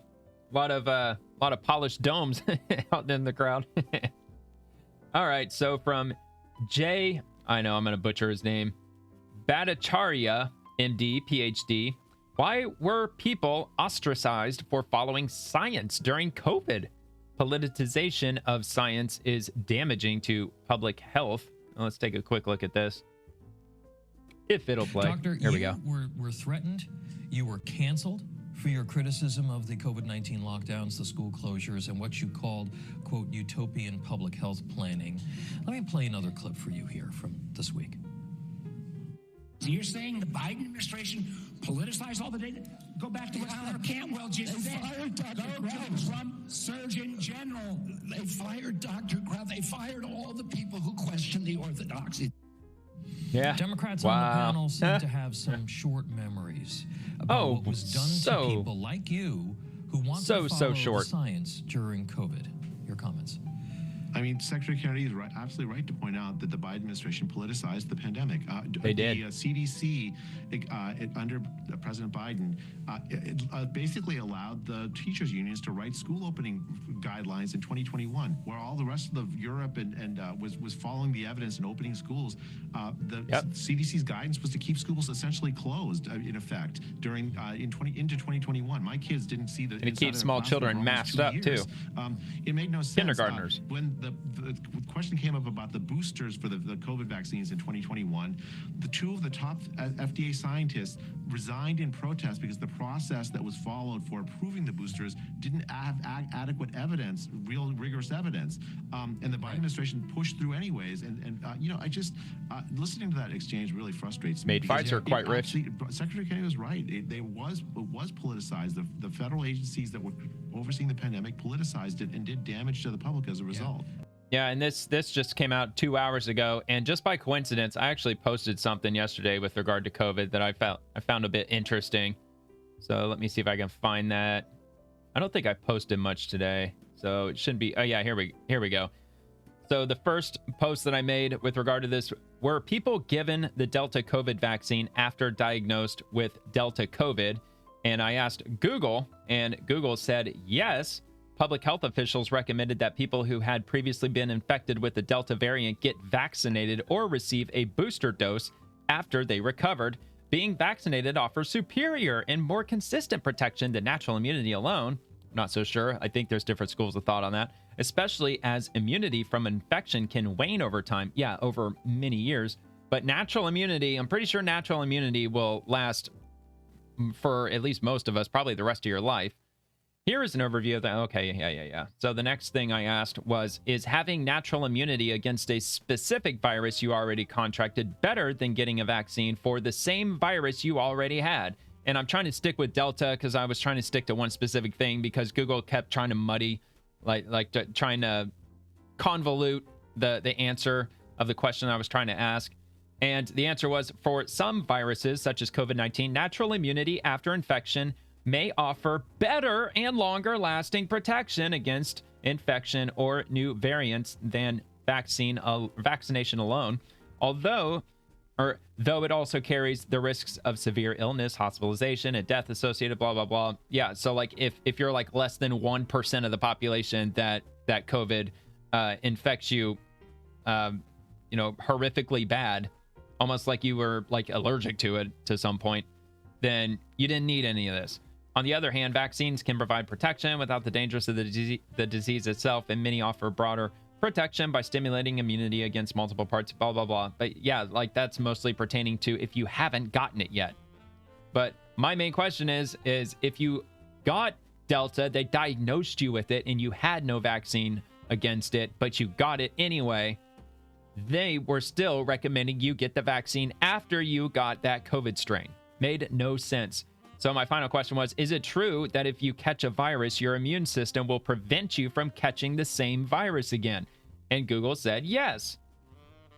A lot of polished domes out in the crowd. All right, so from Jay, I know I'm going to butcher his name, Bhattacharya, MD, PhD. Why were people ostracized for following science during COVID? Politicization of science is damaging to public health. Let's take a quick look at this. If it'll play. Doctor, here we go. Were threatened. You were canceled for your criticism of the COVID-19 lockdowns, the school closures, and what you called, quote, utopian public health planning. Let me play another clip for you here from this week. So you're saying the Biden administration politicize all the data. Go back to what Senator Cantwell just said. Go to Trump Surgeon General. They fired Dr. Kraut. They fired all the people who questioned the orthodoxy. Yeah. Democrats on the panel seem to have some short memories about what was done to people like you who want to follow the science during COVID. Your comments. I mean, Secretary Kennedy is right, absolutely right to point out that the Biden administration politicized the pandemic. They did. The CDC, under President Biden, basically allowed the teachers' unions to write school opening guidelines in 2021, where all the rest of Europe and was following the evidence and opening schools. The CDC's guidance was to keep schools essentially closed, in effect, during into 2021. My kids didn't see the. And to keep small children masked up too. It made no sense. Kindergartners. When the question came up about the boosters for the COVID vaccines in 2021, the two of the top FDA scientists resigned in protest because the process that was followed for approving the boosters didn't have adequate evidence, real rigorous evidence, and the Biden administration pushed through anyways. And I just listening to that exchange really frustrates me. Made Pfizer quite rich. Secretary Kennedy was right. It was politicized. The federal agencies that were overseeing the pandemic politicized it and did damage to the public as a result. Yeah, and this just came out 2 hours ago, and just by coincidence, I actually posted something yesterday with regard to COVID that I found a bit interesting. So let me see if I can find that. I don't think I posted much today, so it shouldn't be. Oh yeah, here we go. So the first post that I made with regard to this: were people given the Delta COVID vaccine after diagnosed with Delta COVID? And I asked Google, and Google said yes. Public health officials recommended that people who had previously been infected with the Delta variant get vaccinated or receive a booster dose after they recovered. Being vaccinated offers superior and more consistent protection than natural immunity alone. I'm not so sure. I think there's different schools of thought on that, especially as immunity from infection can wane over time. Yeah, over many years. But natural immunity, I'm pretty sure natural immunity will last for at least most of us, probably the rest of your life. Here is an overview of that. Okay, yeah. So the next thing I asked was, is having natural immunity against a specific virus you already contracted better than getting a vaccine for the same virus you already had? And I'm trying to stick with Delta because I was trying to stick to one specific thing because Google kept trying to muddy, trying to convolute the answer of the question I was trying to ask. And the answer was, for some viruses, such as COVID-19, natural immunity after infection may offer better and longer lasting protection against infection or new variants than vaccination alone, though it also carries the risks of severe illness, hospitalization, and death associated, blah, blah, blah. Yeah, so like if you're like less than 1% of the population that COVID infects you, horrifically bad, almost like you were like allergic to it to some point, then you didn't need any of this. On the other hand, vaccines can provide protection without the dangers of the disease itself, and many offer broader protection by stimulating immunity against multiple parts, blah, blah, blah. But yeah, like that's mostly pertaining to if you haven't gotten it yet. But my main question is if you got Delta, they diagnosed you with it, and you had no vaccine against it, but you got it anyway, they were still recommending you get the vaccine after you got that COVID strain. Made no sense. So my final question was, is it true that if you catch a virus, your immune system will prevent you from catching the same virus again? And Google said yes.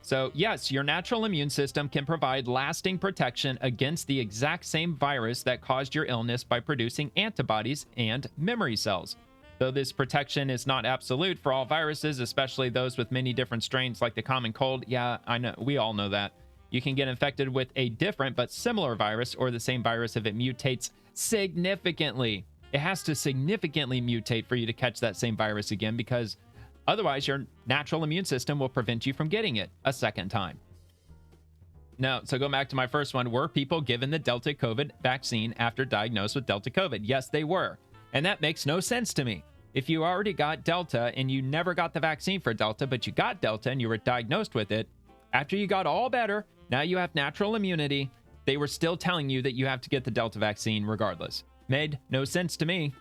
So yes, your natural immune system can provide lasting protection against the exact same virus that caused your illness by producing antibodies and memory cells. Though this protection is not absolute for all viruses, especially those with many different strains like the common cold. Yeah, I know. We all know that. You can get infected with a different but similar virus or the same virus if it mutates significantly. It has to significantly mutate for you to catch that same virus again, because otherwise your natural immune system will prevent you from getting it a second time. Now, so going back to my first one, were people given the Delta COVID vaccine after diagnosed with Delta COVID? Yes, they were. And that makes no sense to me. If you already got Delta and you never got the vaccine for Delta, but you got Delta and you were diagnosed with it, after you got all better, now you have natural immunity, they were still telling you that you have to get the Delta vaccine regardless. Made no sense to me.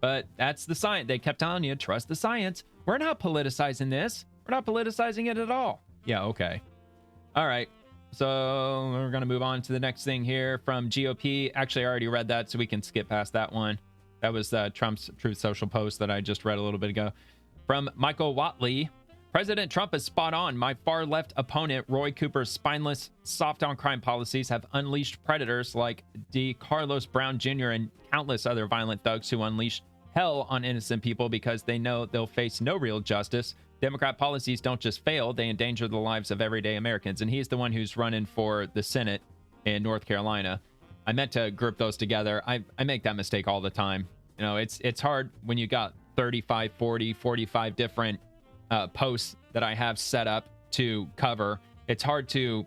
But that's the science. They kept telling you, trust the science. We're not politicizing this. We're not politicizing it at all. Yeah, okay. All right. So we're going to move on to the next thing here from GOP. Actually, I already read that, so we can skip past that one. That was Trump's Truth Social post that I just read a little bit ago. From Michael Watley, President Trump is spot on. My far-left opponent, Roy Cooper's spineless, soft-on-crime policies have unleashed predators like D. Carlos Brown Jr. and countless other violent thugs who unleash hell on innocent people because they know they'll face no real justice. Democrat policies don't just fail, they endanger the lives of everyday Americans. And he's the one who's running for the Senate in North Carolina. I meant to group those together. I make that mistake all the time. You know, it's hard when you got 35, 40, 45 different posts that I have set up to cover. It's hard to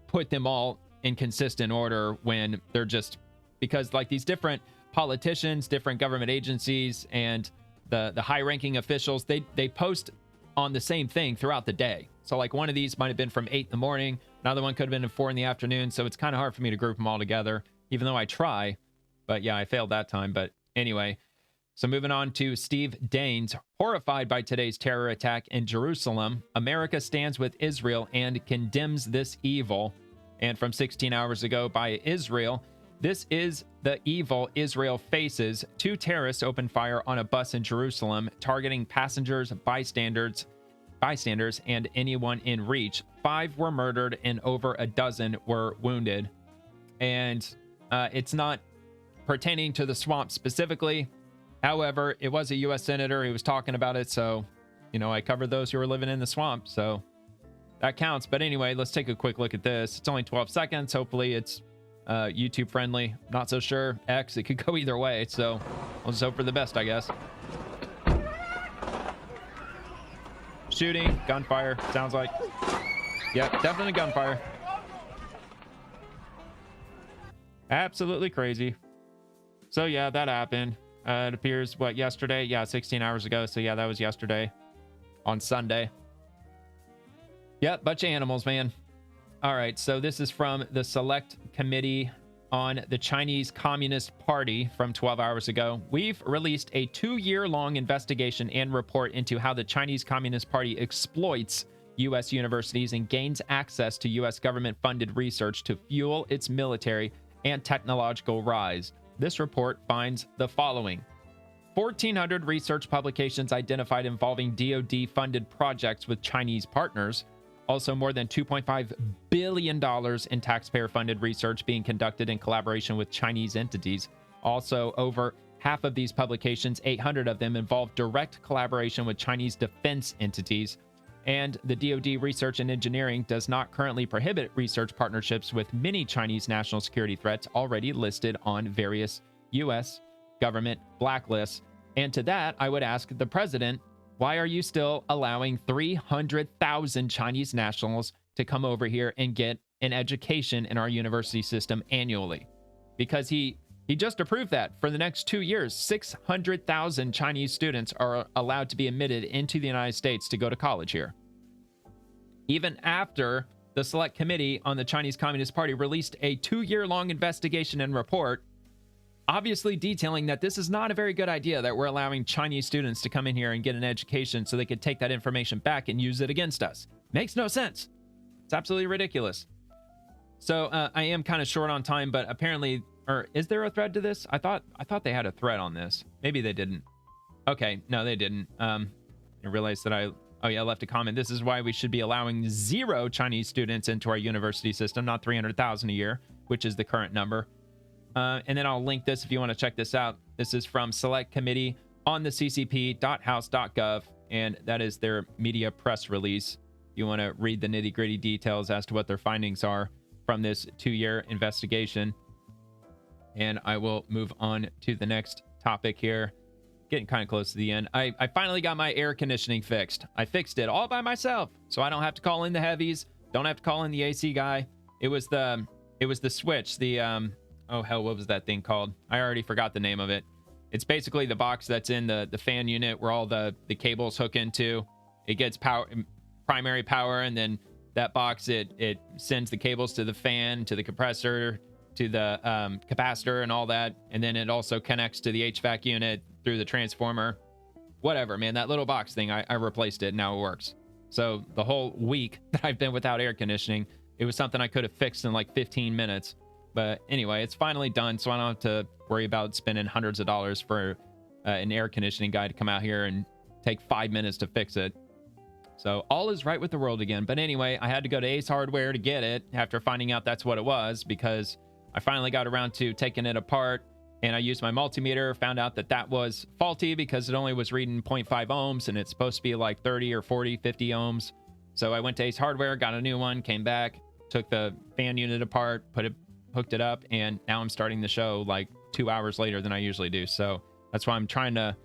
put them all in consistent order when they're just, because like these different politicians, different government agencies, and the high-ranking officials, they post on the same thing throughout the day. So like one of these might have been from 8 in the morning, another one could have been at 4 in the afternoon, so it's kind of hard for me to group them all together, even though I try. But yeah, I failed that time. But anyway, so moving on to Steve Daines. Horrified by today's terror attack in Jerusalem, America stands with Israel and condemns this evil. And from 16 hours ago by Israel, this is the evil Israel faces. 2 terrorists opened fire on a bus in Jerusalem, targeting passengers, bystanders, and anyone in reach. 5 were murdered and over a dozen were wounded. And it's not pertaining to the swamp specifically. However, it was a U.S. senator who was talking about it. So, you know, I covered those who were living in the swamp. So that counts. But anyway, let's take a quick look at this. It's only 12 seconds. Hopefully it's YouTube friendly. Not so sure. X, it could go either way. So we'll just hope for the best, I guess. Shooting, gunfire, sounds like. Yep, definitely gunfire. Absolutely crazy. So yeah, that happened. It appears, what, yesterday? Yeah, 16 hours ago. So yeah, that was yesterday on Sunday. Yep, bunch of animals, man. All right, so this is from the Select Committee on the Chinese Communist Party from 12 hours ago. We've released a 2-year-long investigation and report into how the Chinese Communist Party exploits U.S. universities and gains access to U.S. government-funded research to fuel its military and technological rise. This report finds the following. 1,400 research publications identified involving DoD-funded projects with Chinese partners. Also, more than $2.5 billion in taxpayer-funded research being conducted in collaboration with Chinese entities. Also, over half of these publications, 800 of them, involve direct collaboration with Chinese defense entities. And the DoD Research and Engineering does not currently prohibit research partnerships with many Chinese national security threats already listed on various U.S. government blacklists. And to that, I would ask the president, why are you still allowing 300,000 Chinese nationals to come over here and get an education in our university system annually? Because he just approved that for the next 2 years, 600,000 Chinese students are allowed to be admitted into the United States to go to college here. Even after the Select Committee on the Chinese Communist Party released a 2-year-long investigation and report, obviously detailing that this is not a very good idea that we're allowing Chinese students to come in here and get an education so they could take that information back and use it against us. Makes no sense. It's absolutely ridiculous. So I am kind of short on time, but apparently, or is there a thread to this? I thought they had a thread on this. Maybe they didn't. Okay, no, they didn't. I realized that I left a comment. This is why we should be allowing 0 Chinese students into our university system, not 300,000 a year, which is the current number. And then I'll link this if you want to check this out. This is from Select Committee on the ccp.house.gov, and that is their media press release. You want to read the nitty-gritty details as to what their findings are from this 2-year investigation. And I will move on to the next topic here. Getting kind of close to the end. I finally got my air conditioning fixed. I fixed it all by myself, so I don't have to call in the heavies, don't have to call in the AC guy. It was the switch, the oh hell, what was that thing called? I already forgot the name of it. It's basically the box that's in the fan unit where all the cables hook into. It gets power, primary power, and then that box, it sends the cables to the fan, to the compressor, to the capacitor and all that. And then it also connects to the HVAC unit through the transformer. Whatever, man, that little box thing, I replaced it, now it works. So the whole week that I've been without air conditioning, It was something I could have fixed in like 15 minutes. But anyway, it's finally done, so I don't have to worry about spending hundreds of dollars for an air conditioning guy to come out here and take 5 minutes to fix it. So all is right with the world again. But anyway, I had to go to Ace Hardware to get it after finding out that's what it was, because I finally got around to taking it apart, and I used my multimeter, found out that that was faulty because it only was reading 0.5 ohms, and it's supposed to be like 30 or 40, 50 ohms. So I went to Ace Hardware, got a new one, came back, took the fan unit apart, hooked it up, and now I'm starting the show like 2 hours later than I usually do. So that's why I'm trying to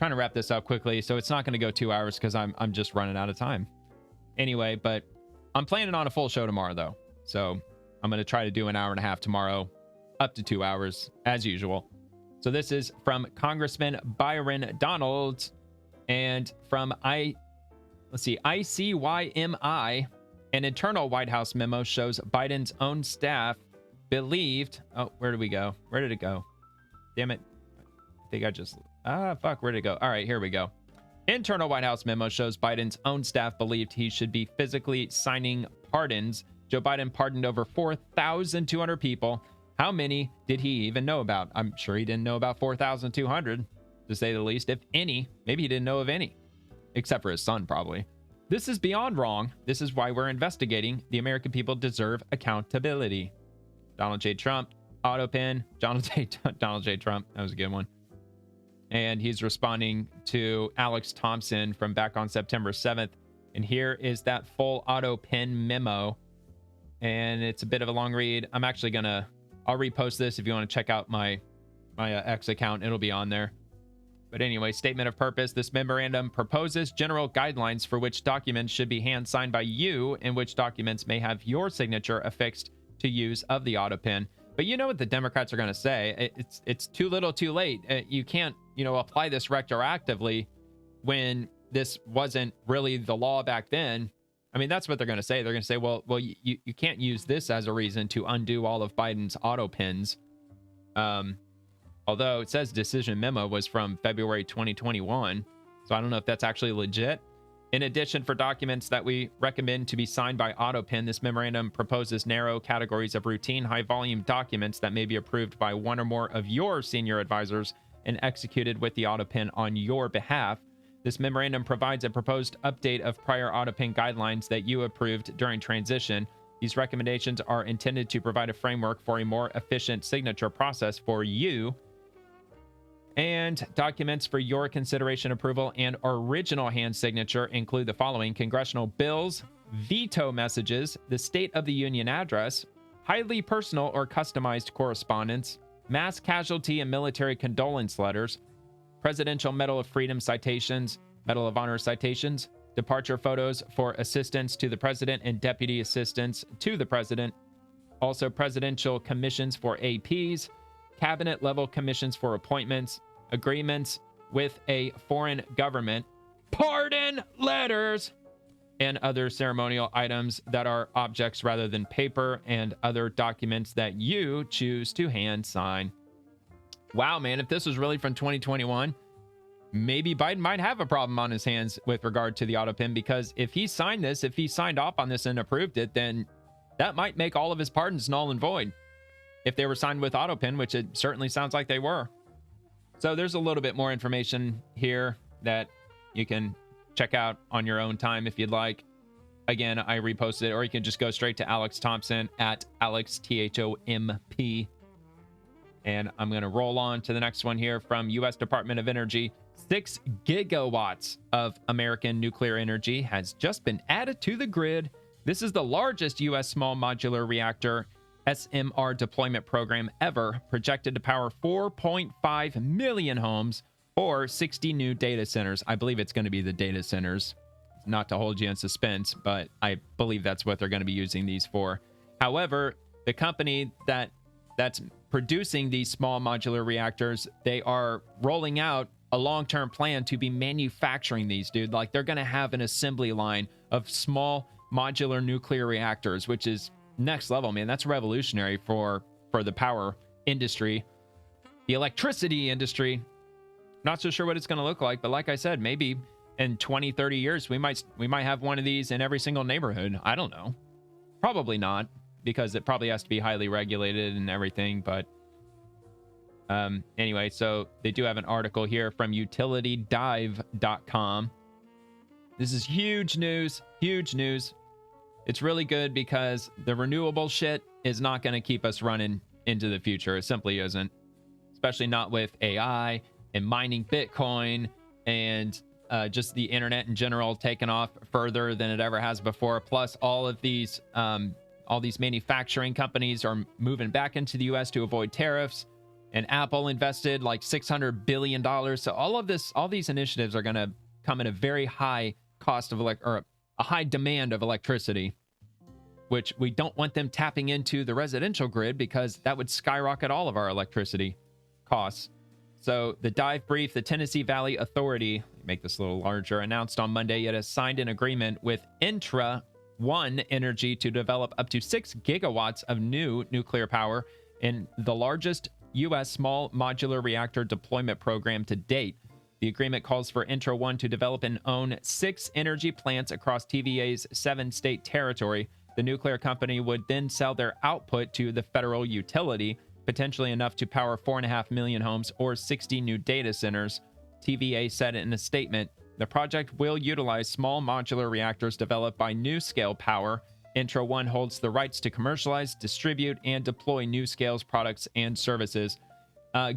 wrap this up quickly. So it's not going to go 2 hours because I'm just running out of time. Anyway, but I'm planning on a full show tomorrow though. So I'm going to try to do an hour and a half tomorrow, up to 2 hours as usual. So this is from Congressman Byron Donalds, and from ICYMI, an internal White House memo shows Biden's own staff believed. Oh, where did we go? Where did it go? Damn it. I think I just... where did it go? All right, here we go. Internal White House memo shows Biden's own staff believed he should be physically signing pardons. Joe Biden pardoned over 4,200 people. How many did he even know about? I'm sure he didn't know about 4,200, to say the least, if any. Maybe he didn't know of any, except for his son, probably. This is beyond wrong. This is why we're investigating. The American people deserve accountability. Donald J. Trump, autopin. Donald J. Trump. That was a good one. And he's responding to Alex Thompson from back on September 7th. And here is that full autopin memo. And it's a bit of a long read. I'm actually I'll repost this if you want to check out my X account. It'll be on there. But anyway, statement of purpose. This memorandum proposes general guidelines for which documents should be hand signed by you, and which documents may have your signature affixed to use of the autopin. But you know what the Democrats are going to say. It's too little too late. You can't, apply this retroactively when this wasn't really the law back then. I mean, that's what they're going to say. They're going to say, well, you can't use this as a reason to undo all of Biden's auto pins. Although it says decision memo was from February 2021. So I don't know if that's actually legit. In addition, for documents that we recommend to be signed by AutoPin, this memorandum proposes narrow categories of routine high-volume documents that may be approved by one or more of your senior advisors and executed with the AutoPin on your behalf. This memorandum provides a proposed update of prior AutoPin guidelines that you approved during transition. These recommendations are intended to provide a framework for a more efficient signature process for you. And documents for your consideration, approval, and original hand signature include the following: congressional bills, veto messages, the State of the Union address, highly personal or customized correspondence, mass casualty and military condolence letters, Presidential Medal of Freedom citations, Medal of Honor citations, departure photos for assistants to the president and deputy assistants to the president, also presidential commissions for APs, cabinet level commissions for appointments, agreements with a foreign government, pardon letters, and other ceremonial items that are objects rather than paper, and other documents that you choose to hand sign. Wow, man, if this was really from 2021, maybe Biden might have a problem on his hands with regard to the AutoPin, because if he signed this, if he signed off on this and approved it, then that might make all of his pardons null and void if they were signed with AutoPin, which it certainly sounds like they were. So there's a little bit more information here that you can check out on your own time if you'd like. Again, I reposted it, or you can just go straight to Alex Thompson at Alex THOMP. And I'm going to roll on to the next one here from US Department of Energy. 6 gigawatts of American nuclear energy has just been added to the grid. This is the largest U.S. small modular reactor SMR deployment program ever, projected to power 4.5 million homes or 60 new data centers. I believe it's going to be the data centers, not to hold you in suspense, but I believe that's what they're going to be using these for. However, the company that's producing these small modular reactors, they are rolling out a long-term plan to be manufacturing these, dude. Like, they're going to have an assembly line of small modular nuclear reactors, which is next level, man. That's revolutionary for the power industry, the electricity industry. Not so sure what it's going to look like, but like I said, maybe in 20, 30 years, we might have one of these in every single neighborhood. I don't know. Probably not, because it probably has to be highly regulated and everything. But anyway, so they do have an article here from utilitydive.com. This is huge news, huge news. It's really good because the renewable shit is not going to keep us running into the future. It simply isn't, especially not with AI and mining Bitcoin and just the internet in general taking off further than it ever has before. Plus, all these manufacturing companies are moving back into the U.S. to avoid tariffs. And Apple invested like $600 billion. So all these initiatives are going to come at a very high cost of a high demand of electricity, which we don't want them tapping into the residential grid because that would skyrocket all of our electricity costs. So the dive brief, the Tennessee Valley Authority, make this a little larger, announced on Monday it has signed an agreement with Intra One Energy to develop up to 6 gigawatts of new nuclear power in the largest U.S. small modular reactor deployment program to date. The agreement calls for Intra One to develop and own 6 energy plants across TVA's 7-state territory. The nuclear company would then sell their output to the federal utility, potentially enough to power 4.5 million homes or 60 new data centers. TVA said in a statement, the project will utilize small modular reactors developed by NuScale Power. Intra One holds the rights to commercialize, distribute, and deploy NuScale's products and services.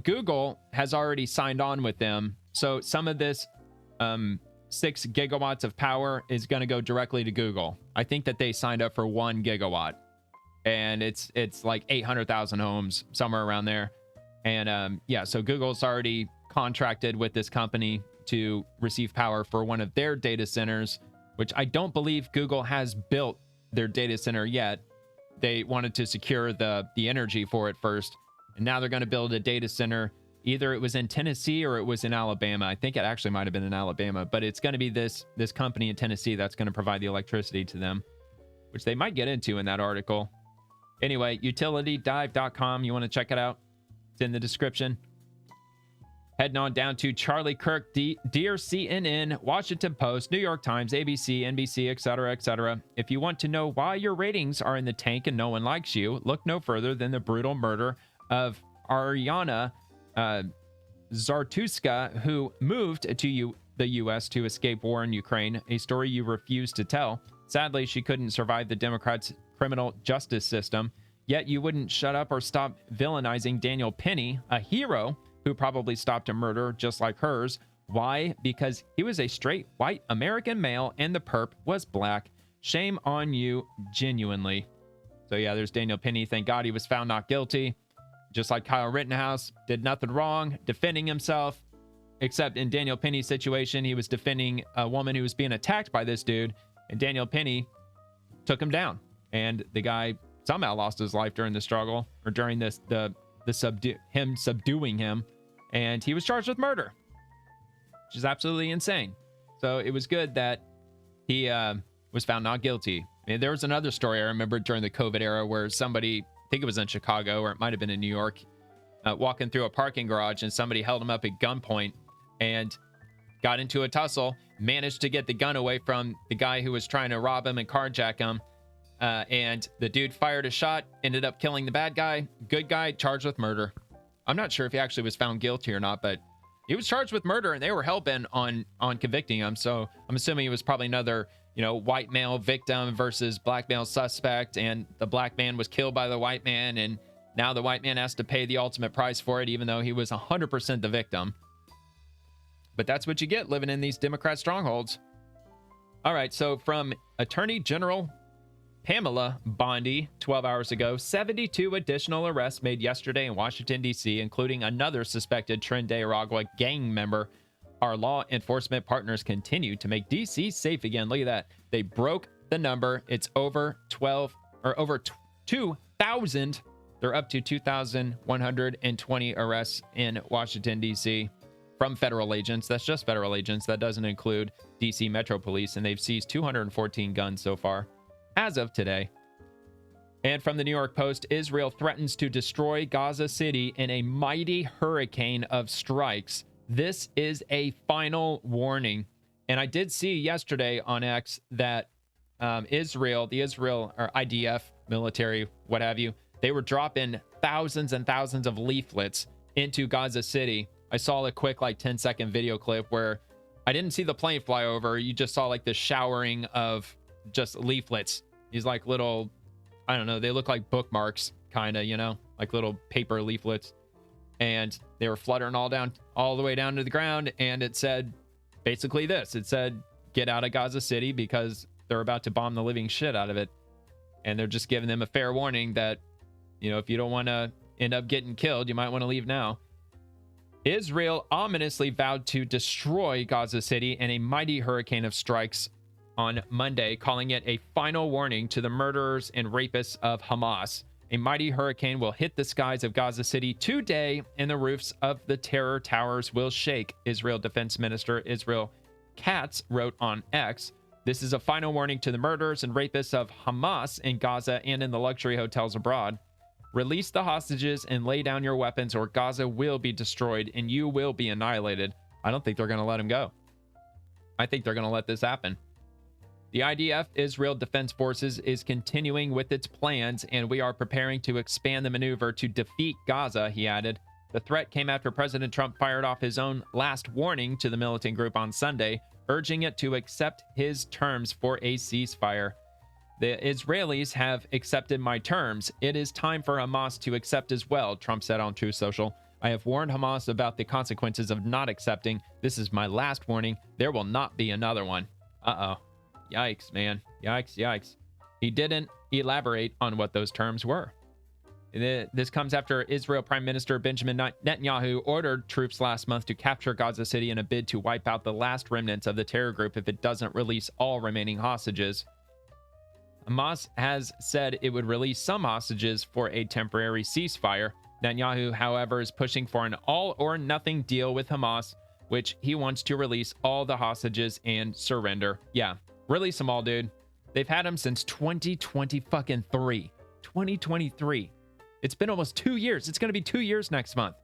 Google has already signed on with them, so some of this 6 gigawatts of power is going to go directly to Google. I think that they signed up for 1 gigawatt, and it's like 800,000 homes, somewhere around there. And yeah, so Google's already contracted with this company to receive power for one of their data centers, which I don't believe Google has built their data center yet. They wanted to secure the energy for it first, and now they're going to build a data center. Either it was in Tennessee or it was in Alabama. I think it actually might have been in Alabama, but it's going to be this company in Tennessee that's going to provide the electricity to them, which they might get into in that article. Anyway, utilitydive.com. You want to check it out? It's in the description. Heading on down to Charlie Kirk, dear CNN, Washington Post, New York Times, ABC, NBC, etc., etc. If you want to know why your ratings are in the tank and no one likes you, look no further than the brutal murder of Ariana Zartuska, who moved to the U.S. to escape war in Ukraine, a story you refuse to tell. Sadly, she couldn't survive the Democrats' criminal justice system, yet you wouldn't shut up or stop villainizing Daniel Penny, a hero who probably stopped a murder just like hers. Why? Because he was a straight white American male and the perp was black. Shame on you, genuinely. So yeah, there's Daniel Penny. Thank God he was found not guilty. Just like Kyle Rittenhouse, did nothing wrong, defending himself. Except in Daniel Penny's situation, he was defending a woman who was being attacked by this dude, and Daniel Penny took him down. And the guy somehow lost his life during the struggle, or during him subduing him, and he was charged with murder, which is absolutely insane. So it was good that he was found not guilty. And there was another story I remember during the COVID era where somebody, I think it was in Chicago or it might have been in New York, walking through a parking garage, and somebody held him up at gunpoint and got into a tussle, managed to get the gun away from the guy who was trying to rob him and carjack him. And the dude fired a shot, ended up killing the bad guy. Good guy, charged with murder. I'm not sure if he actually was found guilty or not, but he was charged with murder, and they were hell-bent on convicting him. So I'm assuming he was probably another, white male victim versus black male suspect, and the black man was killed by the white man, and now the white man has to pay the ultimate price for it, even though he was 100% the victim. But that's what you get living in these Democrat strongholds. All right, so from Attorney General Pamela Bondi 12 hours ago, 72 additional arrests made yesterday in Washington, D.C., including another suspected Tren de Aragua gang member. Our law enforcement partners continue to make D.C. safe again. Look at that. They broke the number. It's over 2,000. They're up to 2,120 arrests in Washington, D.C. from federal agents. That's just federal agents. That doesn't include D.C. Metro Police, and they've seized 214 guns so far as of today. And from the New York Post, Israel threatens to destroy Gaza City in a mighty hurricane of strikes. This is a final warning. And I did see yesterday on X that Israel, the Israel or IDF military, what have you, they were dropping thousands and thousands of leaflets into Gaza City. I saw a quick like 10-second video clip where I didn't see the plane fly over. You just saw like the showering of just leaflets. These like little, I don't know, they look like bookmarks, kind of, you know, like little paper leaflets. And they were fluttering all the way down to the ground. And it said basically this. It said, get out of Gaza City because they're about to bomb the living shit out of it. And they're just giving them a fair warning that, you know, if you don't want to end up getting killed, you might want to leave now. Israel ominously vowed to destroy Gaza City in a mighty hurricane of strikes on Monday, calling it a final warning to the murderers and rapists of Hamas. A mighty hurricane will hit the skies of Gaza City today, and the roofs of the terror towers will shake, Israel Defense Minister Israel Katz wrote on X. This is a final warning to the murderers and rapists of Hamas in Gaza and in the luxury hotels abroad. Release the hostages and lay down your weapons, or Gaza will be destroyed and you will be annihilated. I don't think they're going to let him go. I think they're going to let this happen. The IDF, Israel Defense Forces, is continuing with its plans, and we are preparing to expand the maneuver to defeat Gaza, he added. The threat came after President Trump fired off his own last warning to the militant group on Sunday, urging it to accept his terms for a ceasefire. The Israelis have accepted my terms. It is time for Hamas to accept as well, Trump said on Truth Social. I have warned Hamas about the consequences of not accepting. This is my last warning. There will not be another one. Uh-oh. Yikes, man. Yikes, yikes. He didn't elaborate on what those terms were. This comes after Israel Prime Minister Benjamin Netanyahu ordered troops last month to capture Gaza City in a bid to wipe out the last remnants of the terror group if it doesn't release all remaining hostages. Hamas has said it would release some hostages for a temporary ceasefire. Netanyahu, however, is pushing for an all-or-nothing deal with Hamas, which he wants to release all the hostages and surrender. Yeah, release them all, dude. They've had them since 2023. 2023. It's been almost 2 years. It's going to be 2 years next month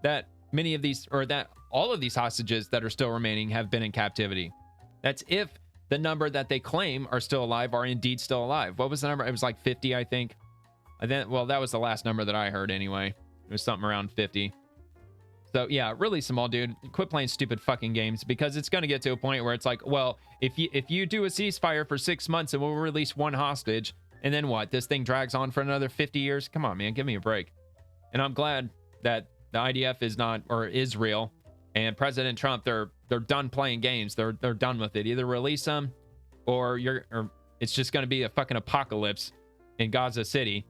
that many of these, or that all of these hostages that are still remaining have been in captivity. That's if the number that they claim are still alive are indeed still alive. What was the number? It was like 50, I think. Well, that was the last number that I heard anyway. It was something around 50. So yeah, release them all, dude. Quit playing stupid fucking games, because it's going to get to a point where it's like, well, if you do a ceasefire for 6 months and we'll release one hostage, and then what? This thing drags on for another 50 years? Come on, man, give me a break. And I'm glad that the IDF is not, or Israel and President Trump, they're done playing games. They're done with it. Either release them, or it's just going to be a fucking apocalypse in Gaza City.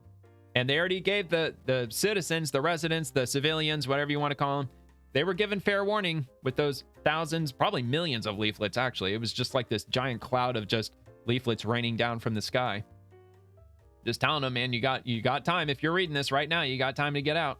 And they already gave the citizens, the residents, the civilians, whatever you want to call them, they were given fair warning with those thousands, probably millions of leaflets, actually. It was just like this giant cloud of just leaflets raining down from the sky. Just telling them, man, you got time. If you're reading this right now, you got time to get out.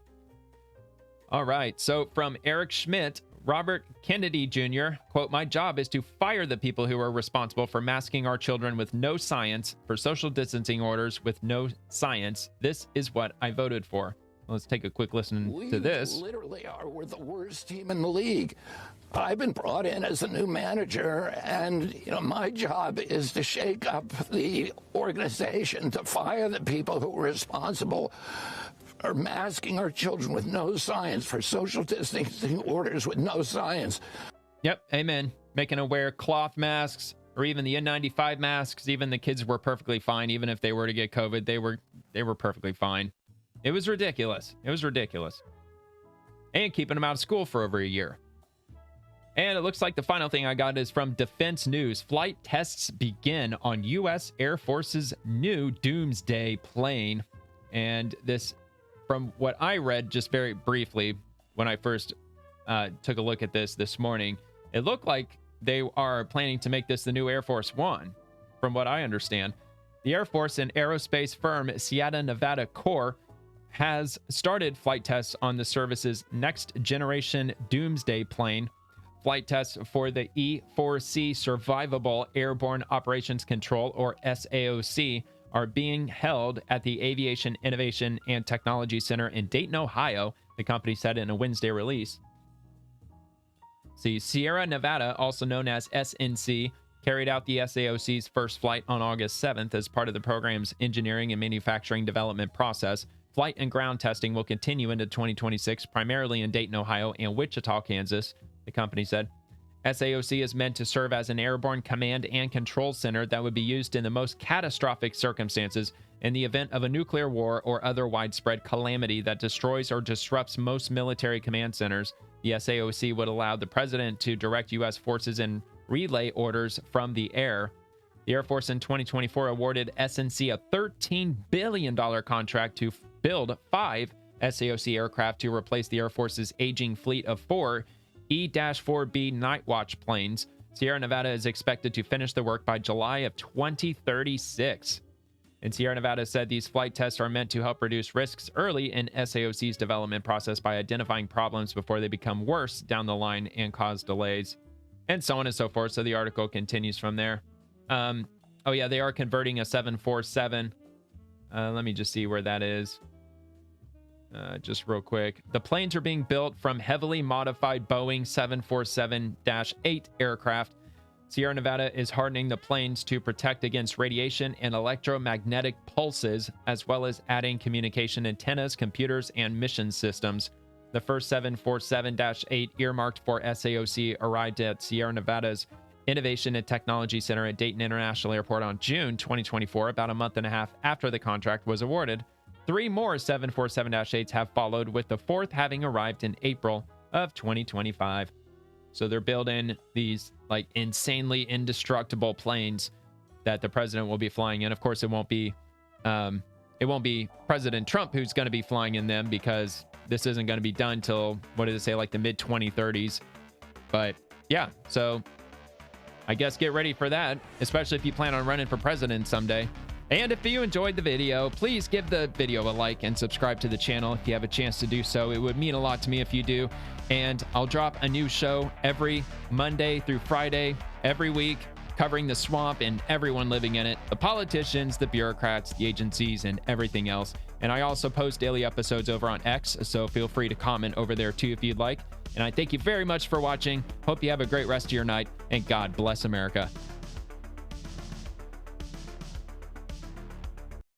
All right. So from Eric Schmidt, Robert Kennedy Jr., quote, my job is to fire the people who are responsible for masking our children with no science, for social distancing orders with no science. This is what I voted for. Let's take a quick listen to this. We're the worst team in the league. I've been brought in as a new manager, and my job is to shake up the organization, to fire the people who are responsible for masking our children with no science, for social distancing orders with no science. Yep, amen. Making them wear cloth masks, or even the N95 masks. Even the kids were perfectly fine. Even if they were to get COVID, they were perfectly fine. It was ridiculous. It was ridiculous. And keeping them out of school for over a year. And it looks like the final thing I got is from Defense News. Flight tests begin on U.S. Air Force's new Doomsday plane. And this, from what I read just very briefly when I first took a look at this morning, it looked like they are planning to make this the new Air Force One, from what I understand. The Air Force and aerospace firm Sierra Nevada Corps has started flight tests on the service's next generation Doomsday plane. Flight tests for the E-4C Survivable Airborne Operations Control, or SAOC, are being held at the Aviation Innovation and Technology Center in Dayton, Ohio, the company said in a Wednesday release. See, Sierra Nevada, also known as SNC, carried out the SAOC's first flight on August 7th as part of the program's engineering and manufacturing development process. Flight and ground testing will continue into 2026, primarily in Dayton, Ohio, and Wichita, Kansas, the company said. SAOC is meant to serve as an airborne command and control center that would be used in the most catastrophic circumstances in the event of a nuclear war or other widespread calamity that destroys or disrupts most military command centers. The SAOC would allow the president to direct U.S. forces and relay orders from the air. The Air Force in 2024 awarded SNC a $13 billion contract to build 5 SAOC aircraft to replace the Air Force's aging fleet of 4 E-4B Night Watch planes. Sierra Nevada is expected to finish the work by July of 2036. And Sierra Nevada said these flight tests are meant to help reduce risks early in SAOC's development process by identifying problems before they become worse down the line and cause delays, and so on and so forth. So the article continues from there. Oh yeah, they are converting a 747. Let me just see where that is. Just real quick. The planes are being built from heavily modified Boeing 747-8 aircraft. Sierra Nevada is hardening the planes to protect against radiation and electromagnetic pulses, as well as adding communication antennas, computers, and mission systems. The first 747-8 earmarked for SAOC arrived at Sierra Nevada's Innovation and Technology Center at Dayton International Airport on June 2024, about a month and a half after the contract was awarded. 3 more 747-8s have followed, with the 4th having arrived in April of 2025. So they're building these like insanely indestructible planes that the president will be flying in. Of course, it won't be President Trump who's going to be flying in them, because this isn't going to be done till, what did it say, like the mid 2030s. But yeah, so I guess get ready for that, especially if you plan on running for president someday. And if you enjoyed the video, please give the video a like and subscribe to the channel if you have a chance to do so. It would mean a lot to me if you do. And I'll drop a new show every Monday through Friday, every week, covering the swamp and everyone living in it, the politicians, the bureaucrats, the agencies, and everything else. And I also post daily episodes over on X, so feel free to comment over there too if you'd like. And I thank you very much for watching. Hope you have a great rest of your night, and God bless America.